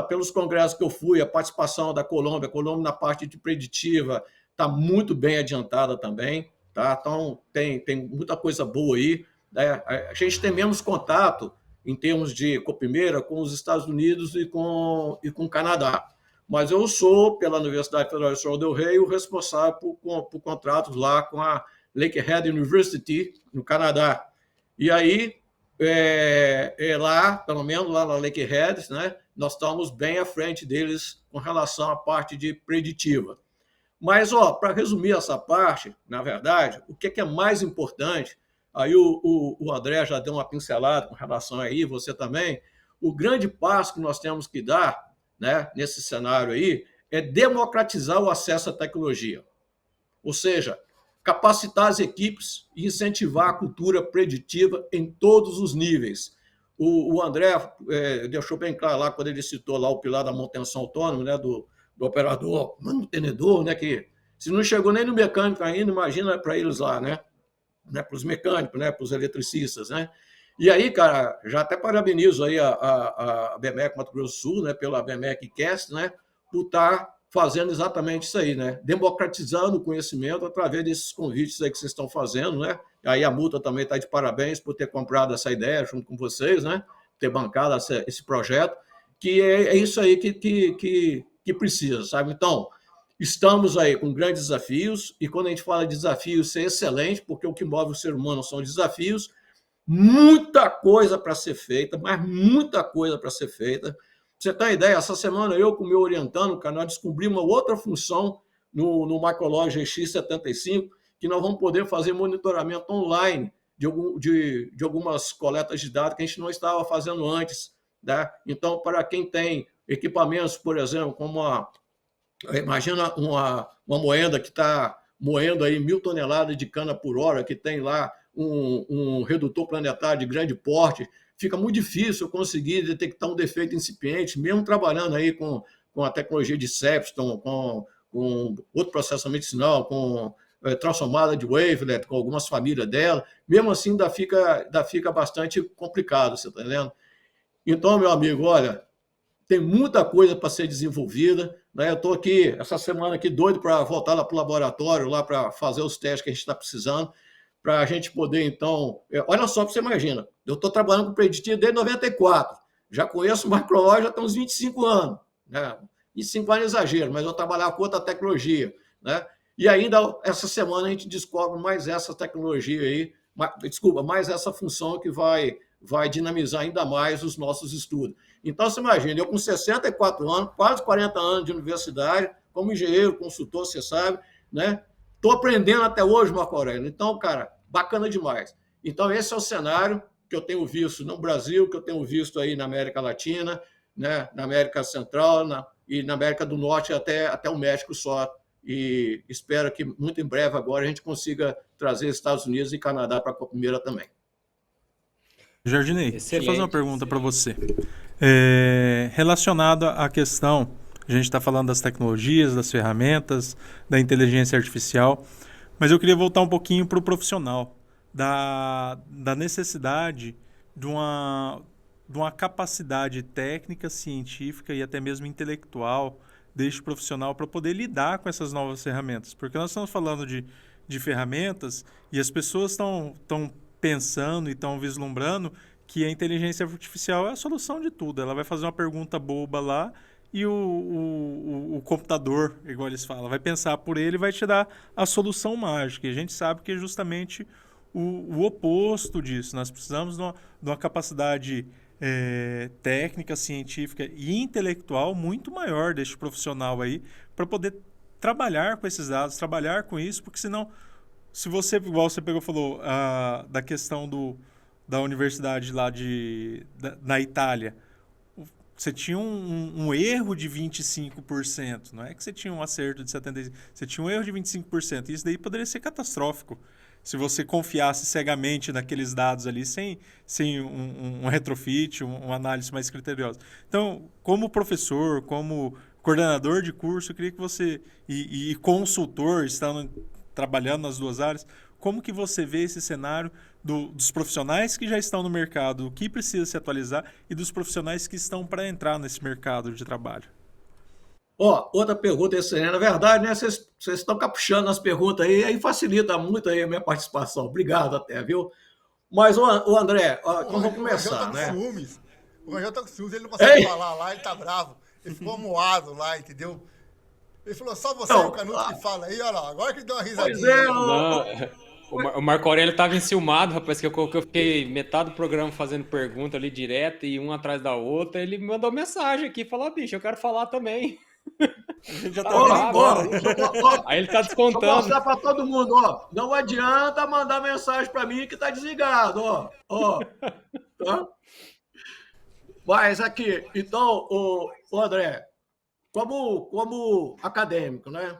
pelos congressos que eu fui, a participação da Colômbia na parte de preditiva está muito bem adiantada também, tá? Então, tem muita coisa boa aí, né? A gente tem menos contato em termos de copimeira com os Estados Unidos e com o Canadá. Mas eu sou, pela Universidade Federal de Sol del Rey, o responsável por contratos lá com a Lakehead University, no Canadá. E aí, lá, pelo menos lá na Lakehead, né, nós estamos bem à frente deles com relação à parte de preditiva. Mas, para resumir essa parte, na verdade, o que é mais importante, aí o André já deu uma pincelada com relação aí, você também, o grande passo que nós temos que dar, né, nesse cenário aí, é democratizar o acesso à tecnologia. Ou seja, capacitar as equipes e incentivar a cultura preditiva em todos os níveis. O André deixou bem claro lá, quando ele citou lá o pilar da manutenção autônoma, né, do operador mantenedor, né, que se não chegou nem no mecânico ainda, imagina para eles lá, né, para os mecânicos, né, para os eletricistas, né. E aí, cara, já até parabenizo aí a BMEC Mato Grosso do Sul, né, pela BMEC Cast, né, por estar fazendo exatamente isso aí, né, democratizando o conhecimento através desses convites aí que vocês estão fazendo, né. Aí a Multa também está de parabéns por ter comprado essa ideia junto com vocês, né, ter bancado esse projeto, que é isso aí que precisa, sabe? Então, estamos aí com grandes desafios, e quando a gente fala de desafios, isso é excelente, porque o que move o ser humano são desafios, muita coisa para ser feita, mas muita coisa para ser feita. Pra você ter uma ideia, essa semana eu com o meu orientando, nós descobrimos uma outra função no Microlog X75, que nós vamos poder fazer monitoramento online de algumas coletas de dados que a gente não estava fazendo antes, né? Então, para quem tem equipamentos, por exemplo, como imagina uma moenda que está moendo aí 1.000 toneladas de cana por hora, que tem lá um redutor planetário de grande porte, fica muito difícil conseguir detectar um defeito incipiente, mesmo trabalhando aí com a tecnologia de Septon, com outro processamento sinal, com transformada de wavelet, com algumas famílias dela, mesmo assim ainda fica bastante complicado, você está entendendo? Então, meu amigo, olha, tem muita coisa para ser desenvolvida, né? Eu estou aqui, essa semana aqui, doido para voltar lá para o laboratório, lá para fazer os testes que a gente está precisando, para a gente poder, então... olha só, você imagina, eu estou trabalhando com preditivo desde 94, já conheço o Microlog já tem uns 25 anos, né? 25 anos é exagero, mas eu trabalhava com outra tecnologia, né? E ainda, essa semana, a gente descobre mais essa tecnologia aí, mais essa função que vai dinamizar ainda mais os nossos estudos. Então, você imagina, eu com 64 anos, quase 40 anos de universidade, como engenheiro, consultor, você sabe, né? Estou aprendendo até hoje, Marco Aurélio. Então, cara, bacana demais. Então, esse é o cenário que eu tenho visto no Brasil, que eu tenho visto aí na América Latina, né? Na América Central e na América do Norte, até o México só. E espero que muito em breve agora a gente consiga trazer Estados Unidos e Canadá para a Copimeira também. Jardinei, deixa eu fazer uma pergunta para você. Relacionada à questão, a gente está falando das tecnologias, das ferramentas, da inteligência artificial, mas eu queria voltar um pouquinho para o profissional, da necessidade de uma capacidade técnica, científica e até mesmo intelectual deste profissional para poder lidar com essas novas ferramentas. Porque nós estamos falando de ferramentas e as pessoas estão pensando e estão vislumbrando que a inteligência artificial é a solução de tudo. Ela vai fazer uma pergunta boba lá e o computador, igual eles falam, vai pensar por ele e vai te dar a solução mágica. E a gente sabe que é justamente o oposto disso. Nós precisamos de uma capacidade técnica, científica e intelectual muito maior deste profissional aí para poder trabalhar com esses dados, trabalhar com isso, porque senão, se você, igual você pegou e falou, da questão da universidade lá na Itália, você tinha um erro de 25%, não é que você tinha um acerto de 75%, você tinha um erro de 25%, e isso daí poderia ser catastrófico, se você confiasse cegamente naqueles dados ali, sem um retrofit, uma análise mais criteriosa. Então, como professor, como coordenador de curso, eu queria que você, e consultor, trabalhando nas duas áreas, como que você vê esse cenário dos profissionais que já estão no mercado, o que precisa se atualizar, e dos profissionais que estão para entrar nesse mercado de trabalho? Outra pergunta excelente. Na verdade, né, vocês estão caprichando nas perguntas aí facilita muito aí a minha participação. Obrigado até, viu? Mas, o André, então vamos começar, né? O Rangel tá com ciúmes, ele não consegue falar lá, ele tá bravo. Ele ficou moado lá, entendeu? Ele falou, só você e o Canuto que fala aí, olha lá, agora que ele deu uma risadinha. O Marco Aurélio tava enciumado, rapaz, que eu fiquei metade do programa fazendo pergunta ali direto e uma atrás da outra. Ele me mandou mensagem aqui, falou, bicho, eu quero falar também. A gente já tá vendo agora. Aí ele tá descontando. Vou mostrar para todo mundo, não adianta mandar mensagem para mim que tá desligado, Tá? Mas aqui, então, o André, como acadêmico, né?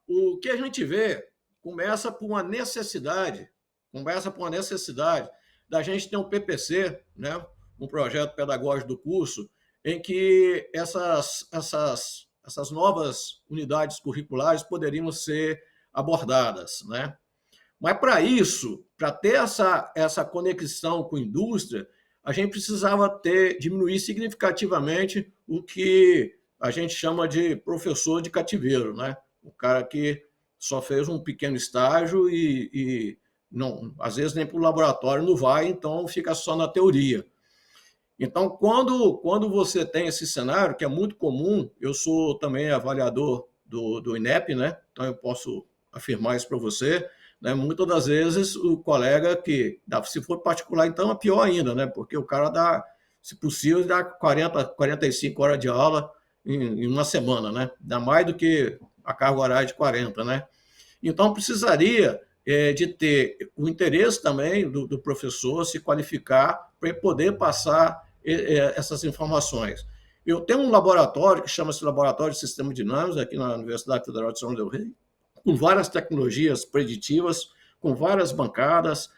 O que a gente vê começa por uma necessidade da gente ter um PPC, né? Um projeto pedagógico do curso, em que essas novas unidades curriculares poderiam ser abordadas, né? Mas para isso, para ter essa conexão com a indústria, a gente precisava diminuir significativamente o que a gente chama de professor de cativeiro, né? O cara que só fez um pequeno estágio e não, às vezes nem para o laboratório não vai, então fica só na teoria. Então, quando você tem esse cenário, que é muito comum, eu sou também avaliador do INEP, né? Então eu posso afirmar isso para você, né? Muitas das vezes o colega se for particular, então é pior ainda, né? Porque o cara dá, se possível, dá 45 horas de aula em uma semana, né? Dá mais do que a carga horária de 40, né? Então, precisaria de ter o interesse também do professor se qualificar para poder passar essas informações. Eu tenho um laboratório que chama-se Laboratório de Sistemas Dinâmicos, aqui na Universidade Federal de São João del Rei, com várias tecnologias preditivas, com várias bancadas,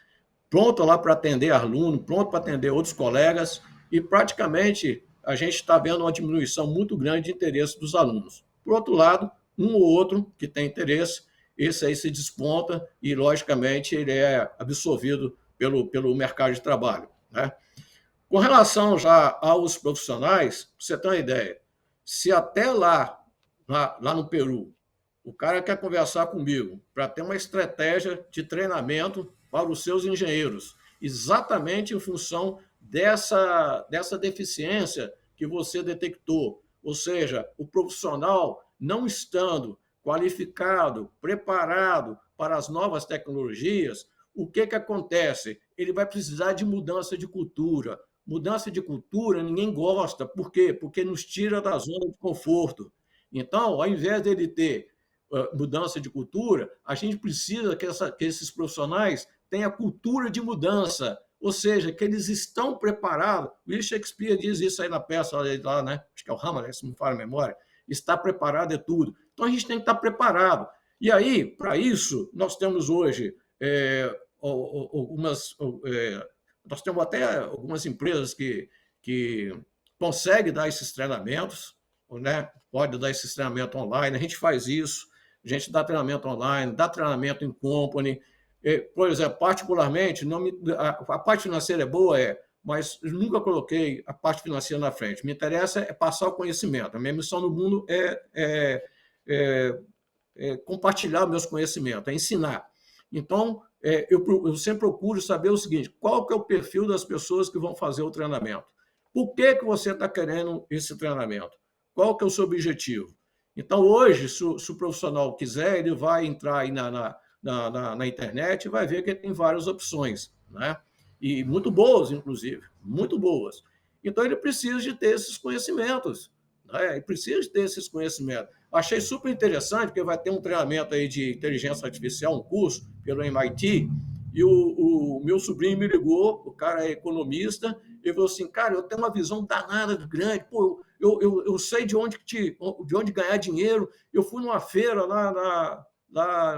pronto lá para atender aluno, pronto para atender outros colegas, e praticamente a gente está vendo uma diminuição muito grande de interesse dos alunos. Por outro lado, um ou outro que tem interesse, esse aí se desponta e, logicamente, ele é absorvido pelo mercado de trabalho, né? Com relação já aos profissionais, para você ter uma ideia, se até lá no Peru, o cara quer conversar comigo para ter uma estratégia de treinamento para os seus engenheiros, exatamente em função dessa deficiência que você detectou, ou seja, o profissional não estando qualificado, preparado para as novas tecnologias, o que acontece? Ele vai precisar de mudança de cultura. Mudança de cultura ninguém gosta. Por quê? Porque nos tira da zona de conforto. Então, ao invés dele ter mudança de cultura, a gente precisa que esses profissionais tenham cultura de mudança, ou seja, que eles estão preparados. William Shakespeare diz isso aí na peça lá, né? Acho que é o Hamlet, se não me falha a memória. Está preparado é tudo. Então, a gente tem que estar preparado. E aí, para isso, nós temos hoje nós temos até algumas empresas que conseguem dar esses treinamentos, né? Pode dar esse treinamento online, a gente faz isso, a gente dá treinamento online, dá treinamento em company. Por exemplo, particularmente, a parte financeira é boa, mas eu nunca coloquei a parte financeira na frente. Me interessa é passar o conhecimento. A minha missão no mundo é compartilhar meus conhecimentos, é ensinar. Então, eu sempre procuro saber o seguinte: qual que é o perfil das pessoas que vão fazer o treinamento? Por que você está querendo esse treinamento? Qual que é o seu objetivo? Então, hoje, se o profissional quiser, ele vai entrar aí na internet e vai ver que tem várias opções, né? E muito boas, inclusive, muito boas. Então, ele precisa de ter esses conhecimentos. Né? Ele precisa de ter esses conhecimentos. Achei super interessante, porque vai ter um treinamento aí de inteligência artificial, um curso pelo MIT, e o meu sobrinho me ligou, o cara é economista, e falou assim, cara, eu tenho uma visão danada grande, pô, eu sei de onde ganhar dinheiro, eu fui numa feira lá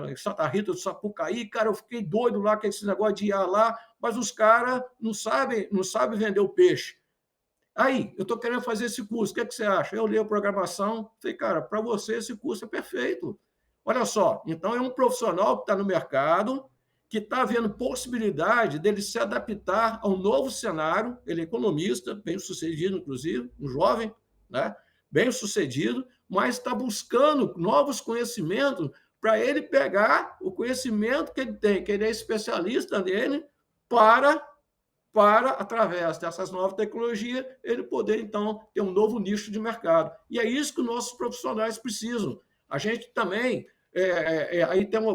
em Santa Rita do Sapucaí, cara, eu fiquei doido lá com esse negócio de ir lá, mas os caras não sabem vender o peixe. Aí, eu estou querendo fazer esse curso, o que, é que você acha? Eu li a programação, falei, cara, para você esse curso é perfeito. Olha só, então é um profissional que está no mercado, que está vendo possibilidade dele se adaptar ao novo cenário, ele é economista, bem-sucedido, inclusive, um jovem, né? Bem-sucedido, mas está buscando novos conhecimentos para ele pegar o conhecimento que ele tem, que ele é especialista nele, para, através dessas novas tecnologias, ele poder, então, ter um novo nicho de mercado. E é isso que nossos profissionais precisam. A gente também,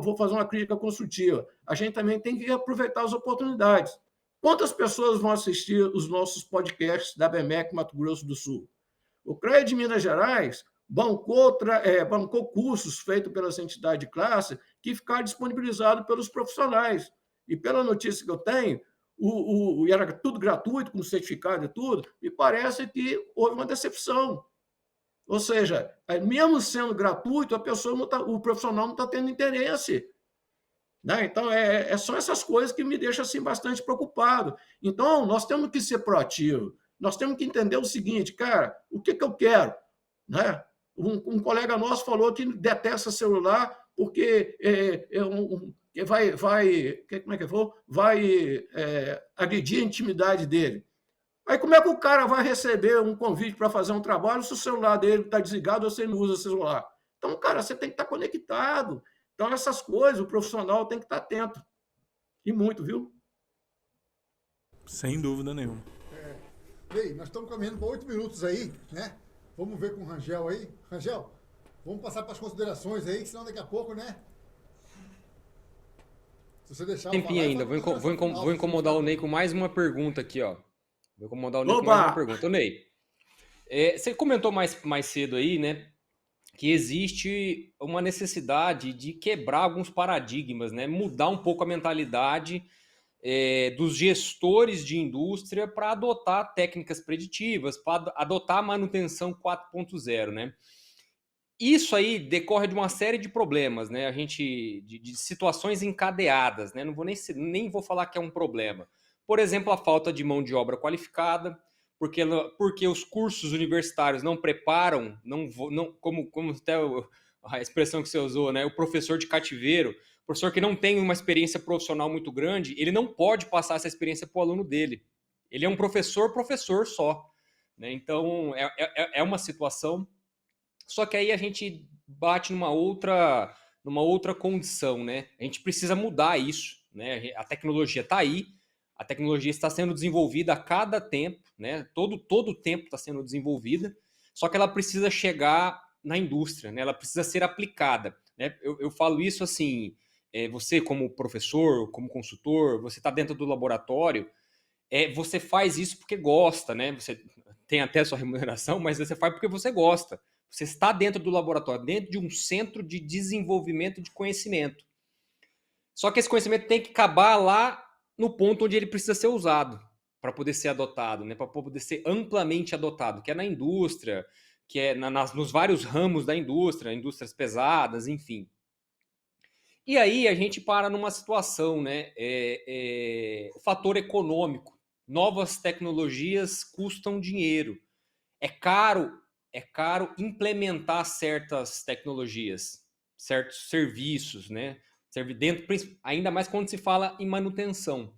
vou fazer uma crítica construtiva, a gente também tem que aproveitar as oportunidades. Quantas pessoas vão assistir os nossos podcasts da BMEC Mato Grosso do Sul? O CREA de Minas Gerais bancou cursos feitos pelas entidades de classe que ficaram disponibilizados pelos profissionais. E pela notícia que eu tenho, era tudo gratuito, com certificado e tudo, e parece que houve uma decepção. Ou seja, mesmo sendo gratuito, o profissional não está tendo interesse. Né? Então, são essas coisas que me deixam assim, bastante preocupado. Então, nós temos que ser proativos. Nós temos que entender o seguinte, cara, o que eu quero? Né? Um colega nosso falou que detesta celular porque vai agredir a intimidade dele. Aí como é que o cara vai receber um convite para fazer um trabalho se o celular dele está desligado ou você não usa o celular? Então, cara, você tem que estar conectado. Então, essas coisas, o profissional tem que estar atento. E muito, viu? Sem dúvida nenhuma. Ei, nós estamos caminhando para 8 minutos aí, né? Vamos ver com o Rangel aí. Rangel, vamos passar para as considerações aí, senão daqui a pouco, né? Se você deixar... Tempinho ainda, vou incomodar o Ney com mais uma pergunta aqui, ó. Vou incomodar o Ney com mais uma pergunta. Ô, Ney, você comentou mais cedo aí, né, que existe uma necessidade de quebrar alguns paradigmas, né, mudar um pouco a mentalidade dos gestores de indústria para adotar técnicas preditivas, para adotar a manutenção 4.0, né? Isso aí decorre de uma série de problemas, né? De situações encadeadas, né? Não vou nem vou falar que é um problema. Por exemplo, a falta de mão de obra qualificada, porque os cursos universitários não preparam, como até a expressão que você usou, né? O professor de cativeiro, professor que não tem uma experiência profissional muito grande, ele não pode passar essa experiência para o aluno dele. Ele é um professor só. Né? Então, é uma situação. Só que aí a gente bate numa outra condição, né? A gente precisa mudar isso, né? A tecnologia está aí, a tecnologia está sendo desenvolvida a cada tempo, né? Todo tempo está sendo desenvolvida, só que ela precisa chegar na indústria, né? Ela precisa ser aplicada. Né? Eu falo isso assim, você como professor, como consultor, você está dentro do laboratório, você faz isso porque gosta, né? Você tem até sua remuneração, mas você faz porque você gosta. Você está dentro do laboratório, dentro de um centro de desenvolvimento de conhecimento. Só que esse conhecimento tem que acabar lá no ponto onde ele precisa ser usado para poder ser adotado, né? Para poder ser amplamente adotado, que é na indústria, que é nos vários ramos da indústria, indústrias pesadas, enfim. E aí a gente para numa situação, né? O fator econômico. Novas tecnologias custam dinheiro. É caro implementar certas tecnologias, certos serviços, né? Ainda mais quando se fala em manutenção.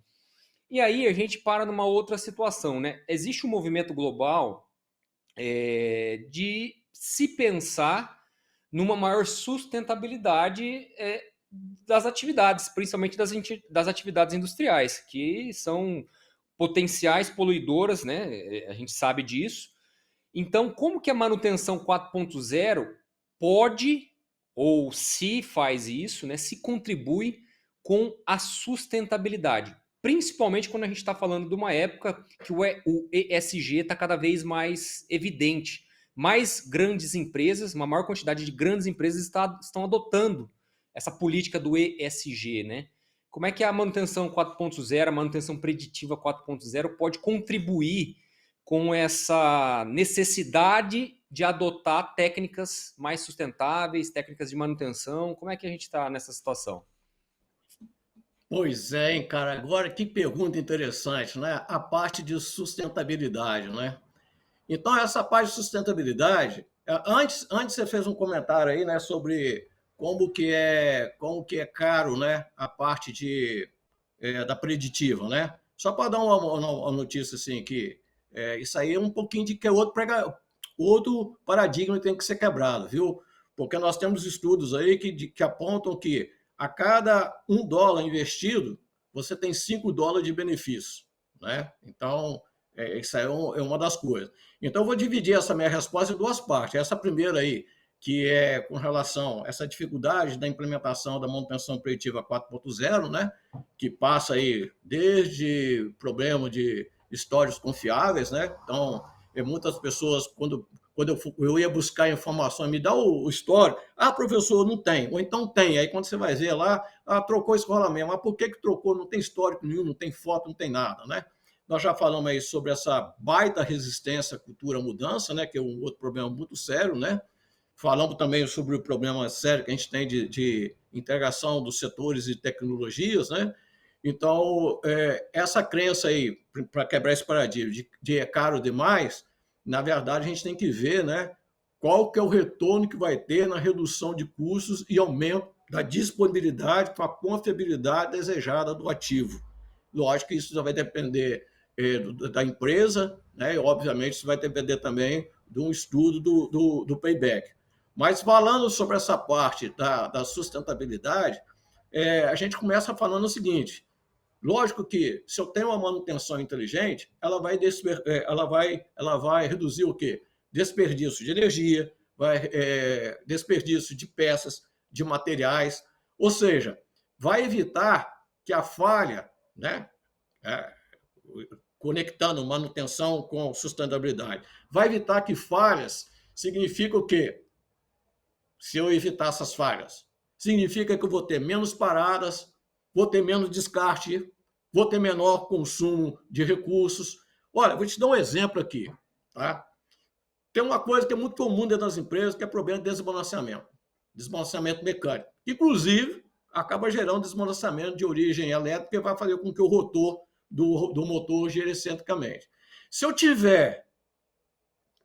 E aí a gente para numa outra situação, né? Existe um movimento global de se pensar numa maior sustentabilidade das atividades, principalmente das atividades industriais, que são potenciais poluidoras, né? A gente sabe disso. Então, como que a manutenção 4.0 pode, ou se faz isso, né, se contribui com a sustentabilidade? principalmente quando a gente está falando de uma época que o ESG está cada vez mais evidente. Mais grandes empresas, uma maior quantidade de grandes empresas estão adotando essa política do ESG, né? Como é que a manutenção 4.0, a manutenção preditiva 4.0 pode contribuir com essa necessidade de adotar técnicas mais sustentáveis, técnicas de manutenção? Como é que a gente está nessa situação? Pois é, hein, cara. Agora, que pergunta interessante, né? A parte de sustentabilidade, né? Então, essa parte de sustentabilidade, antes você fez um comentário aí, né, sobre como que é caro, né, a parte da preditiva, né? Só para dar uma notícia assim que isso aí é um pouquinho de que é outro paradigma que tem que ser quebrado, viu? Porque nós temos estudos aí que apontam que a cada $1 investido, você tem $5 de benefício, né? Então, isso aí é uma das coisas. Então, eu vou dividir essa minha resposta em duas partes. Essa primeira aí, que é com relação a essa dificuldade da implementação da manutenção preditiva 4.0, né? Que passa aí desde problema de histórias confiáveis, né? Então, muitas pessoas, quando eu ia buscar informação, me dá o histórico. Ah, professor, não tem. Ou então tem. Aí, quando você vai ver lá, trocou esse rolamento. Mas por que trocou? Não tem histórico nenhum, não tem foto, não tem nada, né? Nós já falamos aí sobre essa baita resistência à cultura mudança, né? Que é um outro problema muito sério, né? Falamos também sobre o problema sério que a gente tem de integração dos setores e tecnologias, né? Então, essa crença aí, para quebrar esse paradigma de é caro demais, na verdade, a gente tem que ver, né, qual que é o retorno que vai ter na redução de custos e aumento da disponibilidade com a confiabilidade desejada do ativo. Lógico que isso já vai depender da empresa, né, e obviamente isso vai depender também de um estudo do payback. Mas falando sobre essa parte da sustentabilidade, a gente começa falando o seguinte: lógico que se eu tenho uma manutenção inteligente, ela vai reduzir o quê? Desperdício de energia, desperdício de peças, de materiais, ou seja, vai evitar que a falha, né, conectando manutenção com sustentabilidade, vai evitar que falhas significa o quê? Se eu evitar essas falhas, significa que eu vou ter menos paradas, vou ter menos descarte, vou ter menor consumo de recursos. Olha, vou te dar um exemplo aqui, tá? Tem uma coisa que é muito comum dentro das empresas, que é problema de desbalanceamento mecânico. Inclusive, acaba gerando desbalanceamento de origem elétrica, que vai fazer com que o rotor do motor gire excentricamente. Se eu tiver...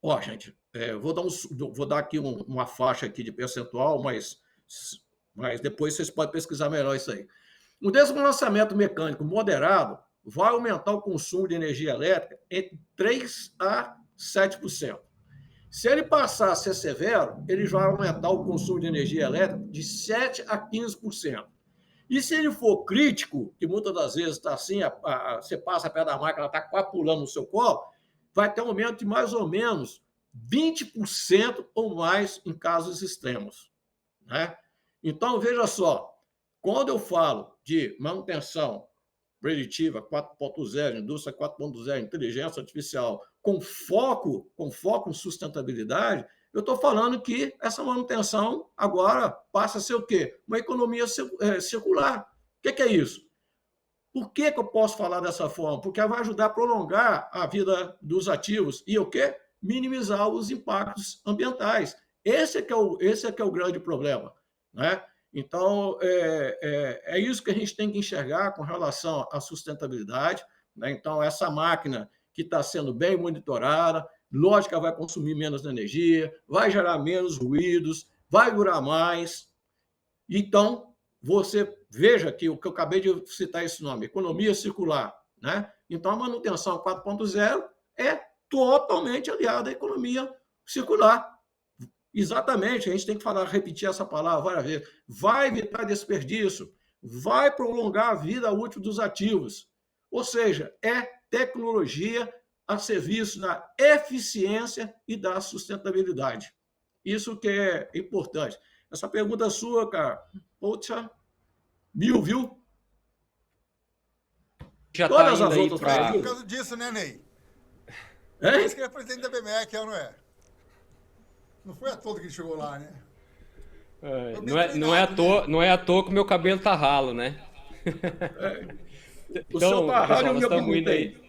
Ó, gente, vou dar aqui uma faixa aqui de percentual, mas depois vocês podem pesquisar melhor isso aí. Um desbalanceamento mecânico moderado vai aumentar o consumo de energia elétrica entre 3% a 7%. Se ele passar a ser severo, ele vai aumentar o consumo de energia elétrica de 7% a 15%. E se ele for crítico, que muitas das vezes está assim, você passa perto da máquina, ela está quase pulando no seu colo, vai ter um aumento de mais ou menos 20% ou mais em casos extremos, né? Então, veja só, quando eu falo de manutenção preditiva 4.0, indústria 4.0, inteligência artificial, com foco em sustentabilidade, eu estou falando que essa manutenção agora passa a ser o quê? Uma economia circular. O que é isso? Por que eu posso falar dessa forma? Porque vai ajudar a prolongar a vida dos ativos e o quê? Minimizar os impactos ambientais. Esse é que é o grande problema, né? Então, é isso que a gente tem que enxergar com relação à sustentabilidade, né? Então, essa máquina que está sendo bem monitorada, lógico que ela vai consumir menos energia, vai gerar menos ruídos, vai durar mais. Então, você veja que o que eu acabei de citar esse nome, economia circular, né? Então, a manutenção 4.0 é totalmente aliada à economia circular. Exatamente, a gente tem que repetir essa palavra várias vezes. Vai evitar desperdício, vai prolongar a vida útil dos ativos. Ou seja, é tecnologia a serviço da eficiência e da sustentabilidade. Isso que é importante. Essa pergunta sua, cara, poxa, viu? já tá Todas indo as aí outras pra... É por causa disso, né, Ney? Por Hein? isso que ele é presidente da BMEC, não é? Não foi à toa que ele chegou lá, né? Foi bem treinado, né? Não é à toa que o meu cabelo tá ralo, né? O seu Então, tá errado, pessoal, eu nós me estamos indo perguntei. aí.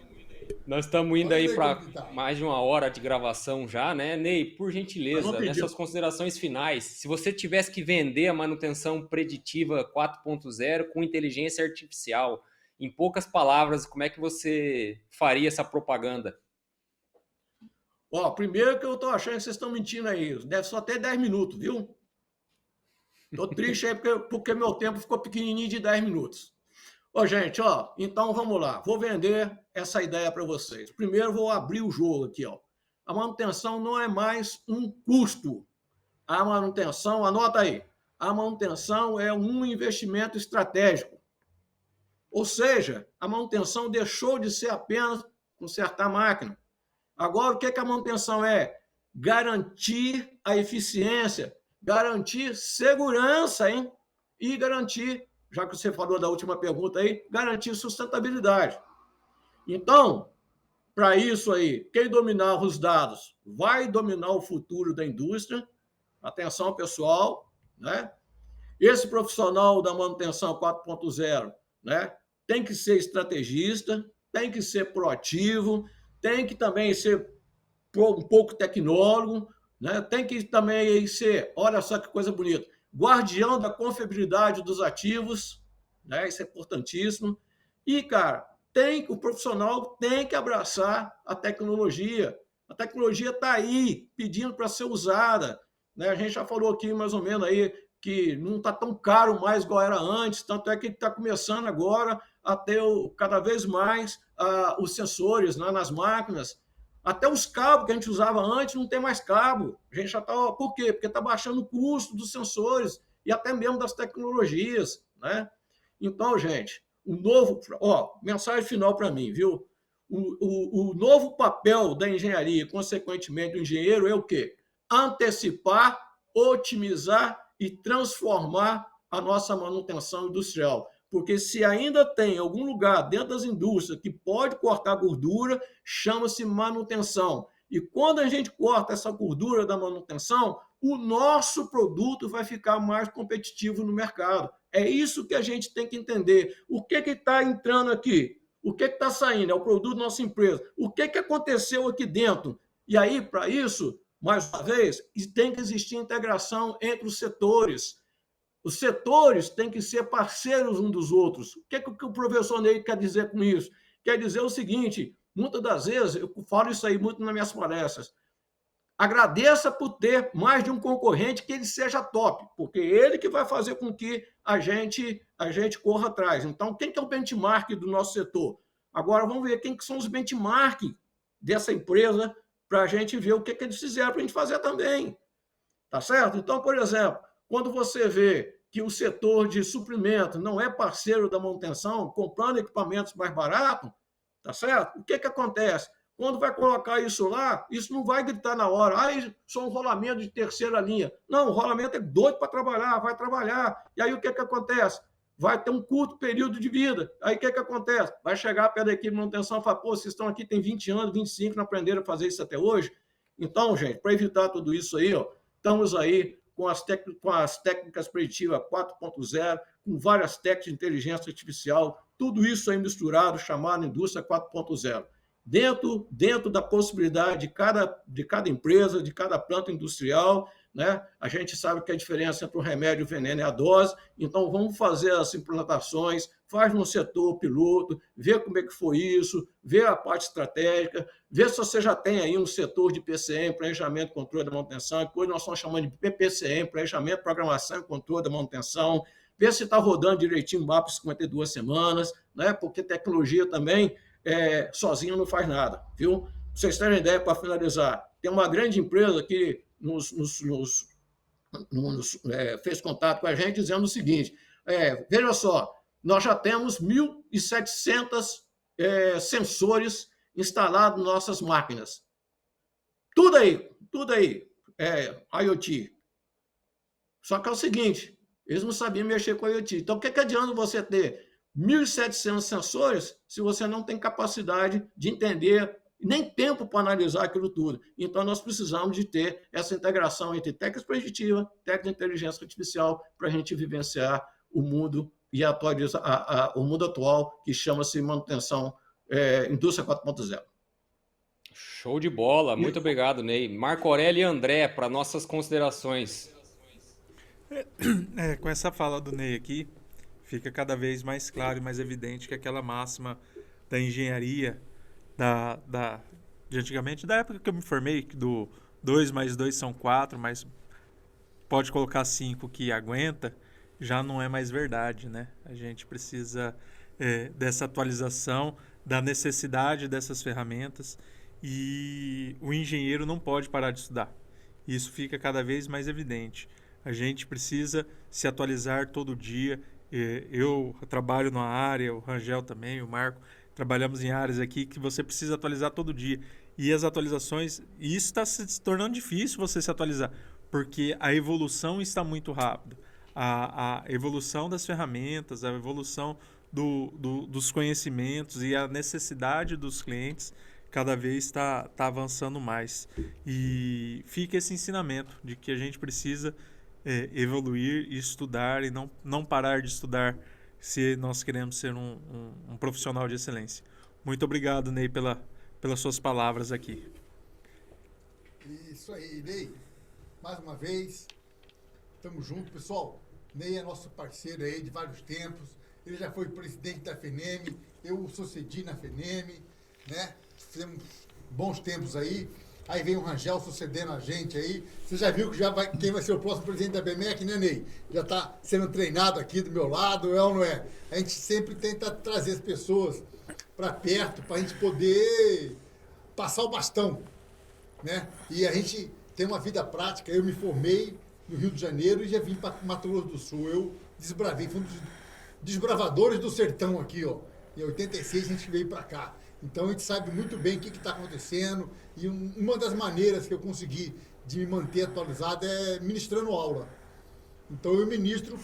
Nós estamos indo Olha aí aí para como que tá. mais de 1 hora de gravação já, né? Ney, por Mas não gentileza, pediu. nessas considerações finais, se você tivesse que vender a manutenção preditiva 4.0 com inteligência artificial, em poucas palavras, como é que você faria essa propaganda? Ó, primeiro que eu tô achando que vocês estão mentindo aí. Deve só ter 10 minutos, viu? Tô triste aí porque meu tempo ficou pequenininho de 10 minutos. Ô, gente, ó, então vamos lá. Vou vender essa ideia para vocês. Primeiro vou abrir o jogo aqui, ó. A manutenção não é mais um custo. A manutenção, anota aí. A manutenção é um investimento estratégico. Ou seja, a manutenção deixou de ser apenas consertar a máquina. Agora, o que a manutenção é? Garantir a eficiência, garantir segurança, hein? E garantir, já que você falou da última pergunta aí, garantir sustentabilidade. Então, para isso aí, quem dominar os dados vai dominar o futuro da indústria. Atenção, pessoal, né? Esse profissional da manutenção 4.0, né, tem que ser estrategista, tem que ser proativo, tem que também ser um pouco tecnólogo, né? Tem que também ser, olha só que coisa bonita, guardião da confiabilidade dos ativos, né? Isso é importantíssimo. E, cara, o profissional tem que abraçar a tecnologia. A tecnologia está aí, pedindo para ser usada, né? A gente já falou aqui mais ou menos aí que não está tão caro mais igual era antes, tanto é que está começando agora a ter cada vez mais os sensores, né, nas máquinas. Até os cabos que a gente usava antes não tem mais cabo. A gente já está. Por quê? Porque está baixando o custo dos sensores e até mesmo das tecnologias, né? Então, gente, o novo. Ó, mensagem final para mim, viu? O novo papel da engenharia, consequentemente, do engenheiro é o quê? Antecipar, otimizar e transformar a nossa manutenção industrial. Porque se ainda tem algum lugar dentro das indústrias que pode cortar gordura, chama-se manutenção. E quando a gente corta essa gordura da manutenção, o nosso produto vai ficar mais competitivo no mercado. É isso que a gente tem que entender. O que está entrando aqui? O que está saindo? É o produto da nossa empresa. O que aconteceu aqui dentro? E aí, para isso, mais uma vez, tem que existir integração entre os setores. Os setores têm que ser parceiros uns dos outros. O que o professor Ney quer dizer com isso? Quer dizer o seguinte, muitas das vezes, eu falo isso aí muito nas minhas palestras, agradeça por ter mais de um concorrente que ele seja top, porque ele que vai fazer com que a gente corra atrás. Então, quem que é o benchmark do nosso setor? Agora, vamos ver quem que são os benchmark dessa empresa para a gente ver o que eles fizeram para a gente fazer também. Tá certo? Então, por exemplo, quando você vê que o setor de suprimento não é parceiro da manutenção, comprando equipamentos mais baratos, tá certo? O que acontece? Quando vai colocar isso lá, isso não vai gritar na hora, só um rolamento de terceira linha. Não, o rolamento é doido para trabalhar, vai trabalhar. E aí o que acontece? Vai ter um curto período de vida. Aí o que acontece? Vai chegar perto da equipe de manutenção e falar, pô, vocês estão aqui, tem 20 anos, 25, não aprenderam a fazer isso até hoje? Então, gente, para evitar tudo isso aí, ó, estamos aí com as técnicas preditivas 4.0, com várias técnicas de inteligência artificial, tudo isso aí misturado, chamado indústria 4.0. Dentro da possibilidade de cada empresa, de cada planta industrial, né? A gente sabe que a diferença entre o remédio, o veneno e a dose, então vamos fazer as implantações, faz no setor piloto, vê como é que foi isso, vê a parte estratégica, vê se você já tem aí um setor de PCM, planejamento, controle da manutenção, que hoje nós estamos chamando de PPCM, planejamento, programação e controle da manutenção, vê se está rodando direitinho o MAP 52 semanas, né? Porque tecnologia também sozinho não faz nada, viu? Pra vocês terem ideia, para finalizar, tem uma grande empresa que fez contato com a gente dizendo o seguinte, veja só, nós já temos 1.700 sensores instalados nas nossas máquinas. Tudo aí, IoT. Só que é o seguinte, eles não sabiam mexer com IoT. Então, o que adianta você ter 1.700 sensores se você não tem capacidade de entender, nem tempo para analisar aquilo tudo. Então, nós precisamos de ter essa integração entre técnica preditiva, técnica de inteligência artificial, para a gente vivenciar o mundo e atualizar o mundo atual, que chama-se manutenção indústria 4.0. Show de bola, muito obrigado, Ney. Marco Aurélio e André, para nossas considerações. Com essa fala do Ney aqui, fica cada vez mais claro e mais evidente que aquela máxima da engenharia de antigamente, da época que eu me formei, do 2 mais 2 são 4, mas pode colocar 5 que aguenta, já não é mais verdade, né? A gente precisa dessa atualização, da necessidade dessas ferramentas, e o engenheiro não pode parar de estudar. Isso fica cada vez mais evidente. A gente precisa se atualizar todo dia. Eu trabalho numa área, o Rangel também, o Marco, trabalhamos em áreas aqui que você precisa atualizar todo dia. E as atualizações, e isso está se tornando difícil você se atualizar, porque a evolução está muito rápida. A evolução das ferramentas, a evolução dos conhecimentos e a necessidade dos clientes cada vez está avançando mais. E fica esse ensinamento de que a gente precisa evoluir e estudar e não parar de estudar se nós queremos ser um profissional de excelência. Muito obrigado, Ney, pelas suas palavras aqui. Isso aí, Ney. Mais uma vez, estamos juntos, pessoal. Ney é nosso parceiro aí de vários tempos. Ele já foi presidente da FENEM, eu sucedi na FENEM, né? Fizemos bons tempos aí. Aí vem o Rangel sucedendo a gente aí. Você já viu que quem vai ser o próximo presidente da ABMEC, né, Ney? Já está sendo treinado aqui do meu lado, é ou não é? A gente sempre tenta trazer as pessoas para perto, para a gente poder passar o bastão, né? E a gente tem uma vida prática. Eu me formei no Rio de Janeiro e já vim para Mato Grosso do Sul. Eu desbravei, fui um dos desbravadores do sertão aqui, ó. Em 86 a gente veio para cá. Então a gente sabe muito bem o que está acontecendo, e uma das maneiras que eu consegui de me manter atualizado é ministrando aula. Então eu ministro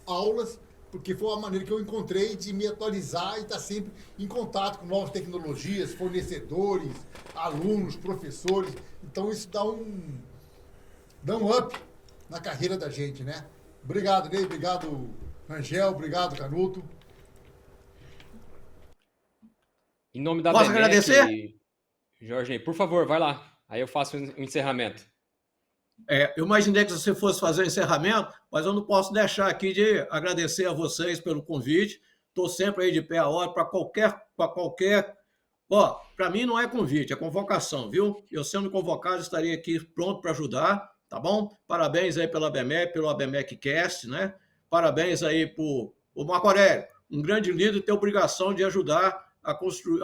aulas porque foi a maneira que eu encontrei de me atualizar e estar sempre em contato com novas tecnologias, fornecedores, alunos, professores. Então isso dá um up na carreira da gente, né? Obrigado, Ney, obrigado, Rangel, obrigado, Canuto. Em nome da Posso ABMEC, agradecer? Jorge, por favor, vai lá. Aí eu faço o encerramento. Eu imaginei que você fosse fazer o encerramento, mas eu não posso deixar aqui de agradecer a vocês pelo convite. Estou sempre aí de pé a hora para qualquer. Ó, para mim não é convite, é convocação, viu? Eu sendo convocado estaria aqui pronto para ajudar, tá bom? Parabéns aí pela ABMEC, pelo ABMEC Cast, né? Parabéns aí por o Marco Aurélio, um grande líder, tem obrigação de ajudar a construir,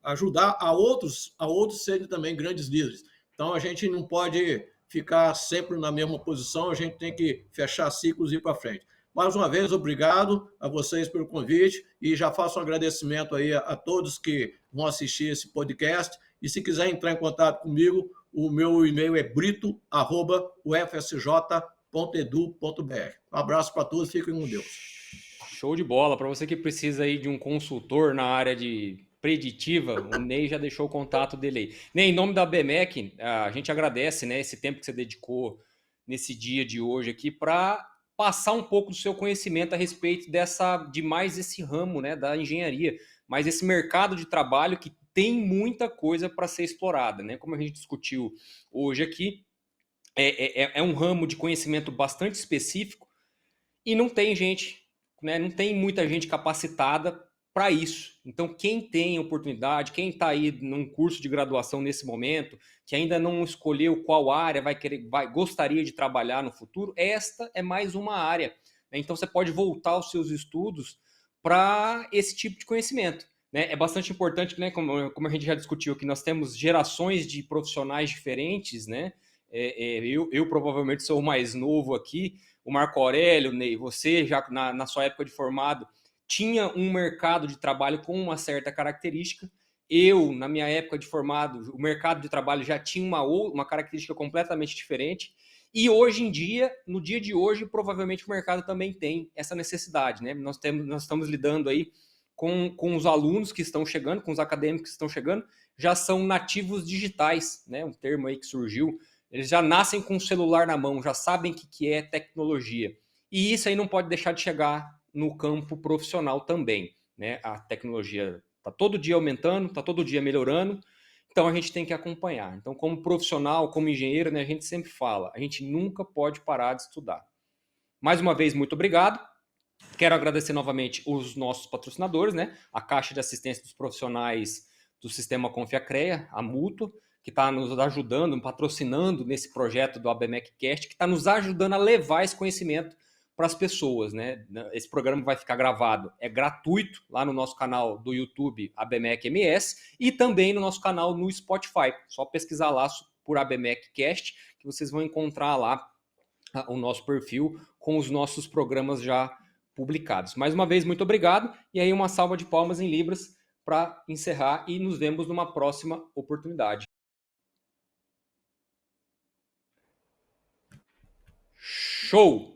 ajudar a outros serem também grandes líderes. Então a gente não pode ficar sempre na mesma posição, a gente tem que fechar ciclos e ir para frente. Mais uma vez, obrigado a vocês pelo convite e já faço um agradecimento aí a todos que vão assistir esse podcast. E se quiser entrar em contato comigo, o meu e-mail é brito@ufsj.edu.br. Um abraço para todos, fiquem com Deus. Show de bola. Para você que precisa aí de um consultor na área de preditiva, o Ney já deixou o contato dele aí. Ney, em nome da ABMEC, a gente agradece, né, esse tempo que você dedicou nesse dia de hoje aqui para passar um pouco do seu conhecimento a respeito de mais esse ramo, né, da engenharia, mais esse mercado de trabalho que tem muita coisa para ser explorada, né? Como a gente discutiu hoje aqui, é um ramo de conhecimento bastante específico e não tem gente, né, não tem muita gente capacitada para isso. Então, quem tem oportunidade, quem está aí num curso de graduação nesse momento, que ainda não escolheu qual área gostaria de trabalhar no futuro, esta é mais uma área, né? Então, você pode voltar aos seus estudos para esse tipo de conhecimento, né? É bastante importante, né, como a gente já discutiu aqui, nós temos gerações de profissionais diferentes, né? Eu provavelmente sou o mais novo aqui, o Marco Aurélio, Ney, você já na sua época de formado tinha um mercado de trabalho com uma certa característica. Eu, na minha época de formado, o mercado de trabalho já tinha uma característica completamente diferente. E hoje em dia, no dia de hoje, provavelmente o mercado também tem essa necessidade, né? Nós estamos lidando aí com os alunos que estão chegando, com os acadêmicos que estão chegando, já são nativos digitais, né? Um termo aí que surgiu. Eles já nascem com o celular na mão, já sabem o que é tecnologia. E isso aí não pode deixar de chegar no campo profissional também, né? A tecnologia está todo dia aumentando, está todo dia melhorando, então a gente tem que acompanhar. Então, como profissional, como engenheiro, né, a gente sempre fala, a gente nunca pode parar de estudar. Mais uma vez, muito obrigado. Quero agradecer novamente os nossos patrocinadores, né? A Caixa de Assistência dos Profissionais do Sistema Confiacrea, a Mútua, que está nos ajudando, patrocinando nesse projeto do ABMECcast, que está nos ajudando a levar esse conhecimento para as pessoas, né? Esse programa vai ficar gravado, é gratuito lá no nosso canal do YouTube ABMEC-MS e também no nosso canal no Spotify. Só pesquisar lá por ABMECcast que vocês vão encontrar lá o nosso perfil com os nossos programas já publicados. Mais uma vez, muito obrigado. E aí uma salva de palmas em Libras para encerrar e nos vemos numa próxima oportunidade. Show!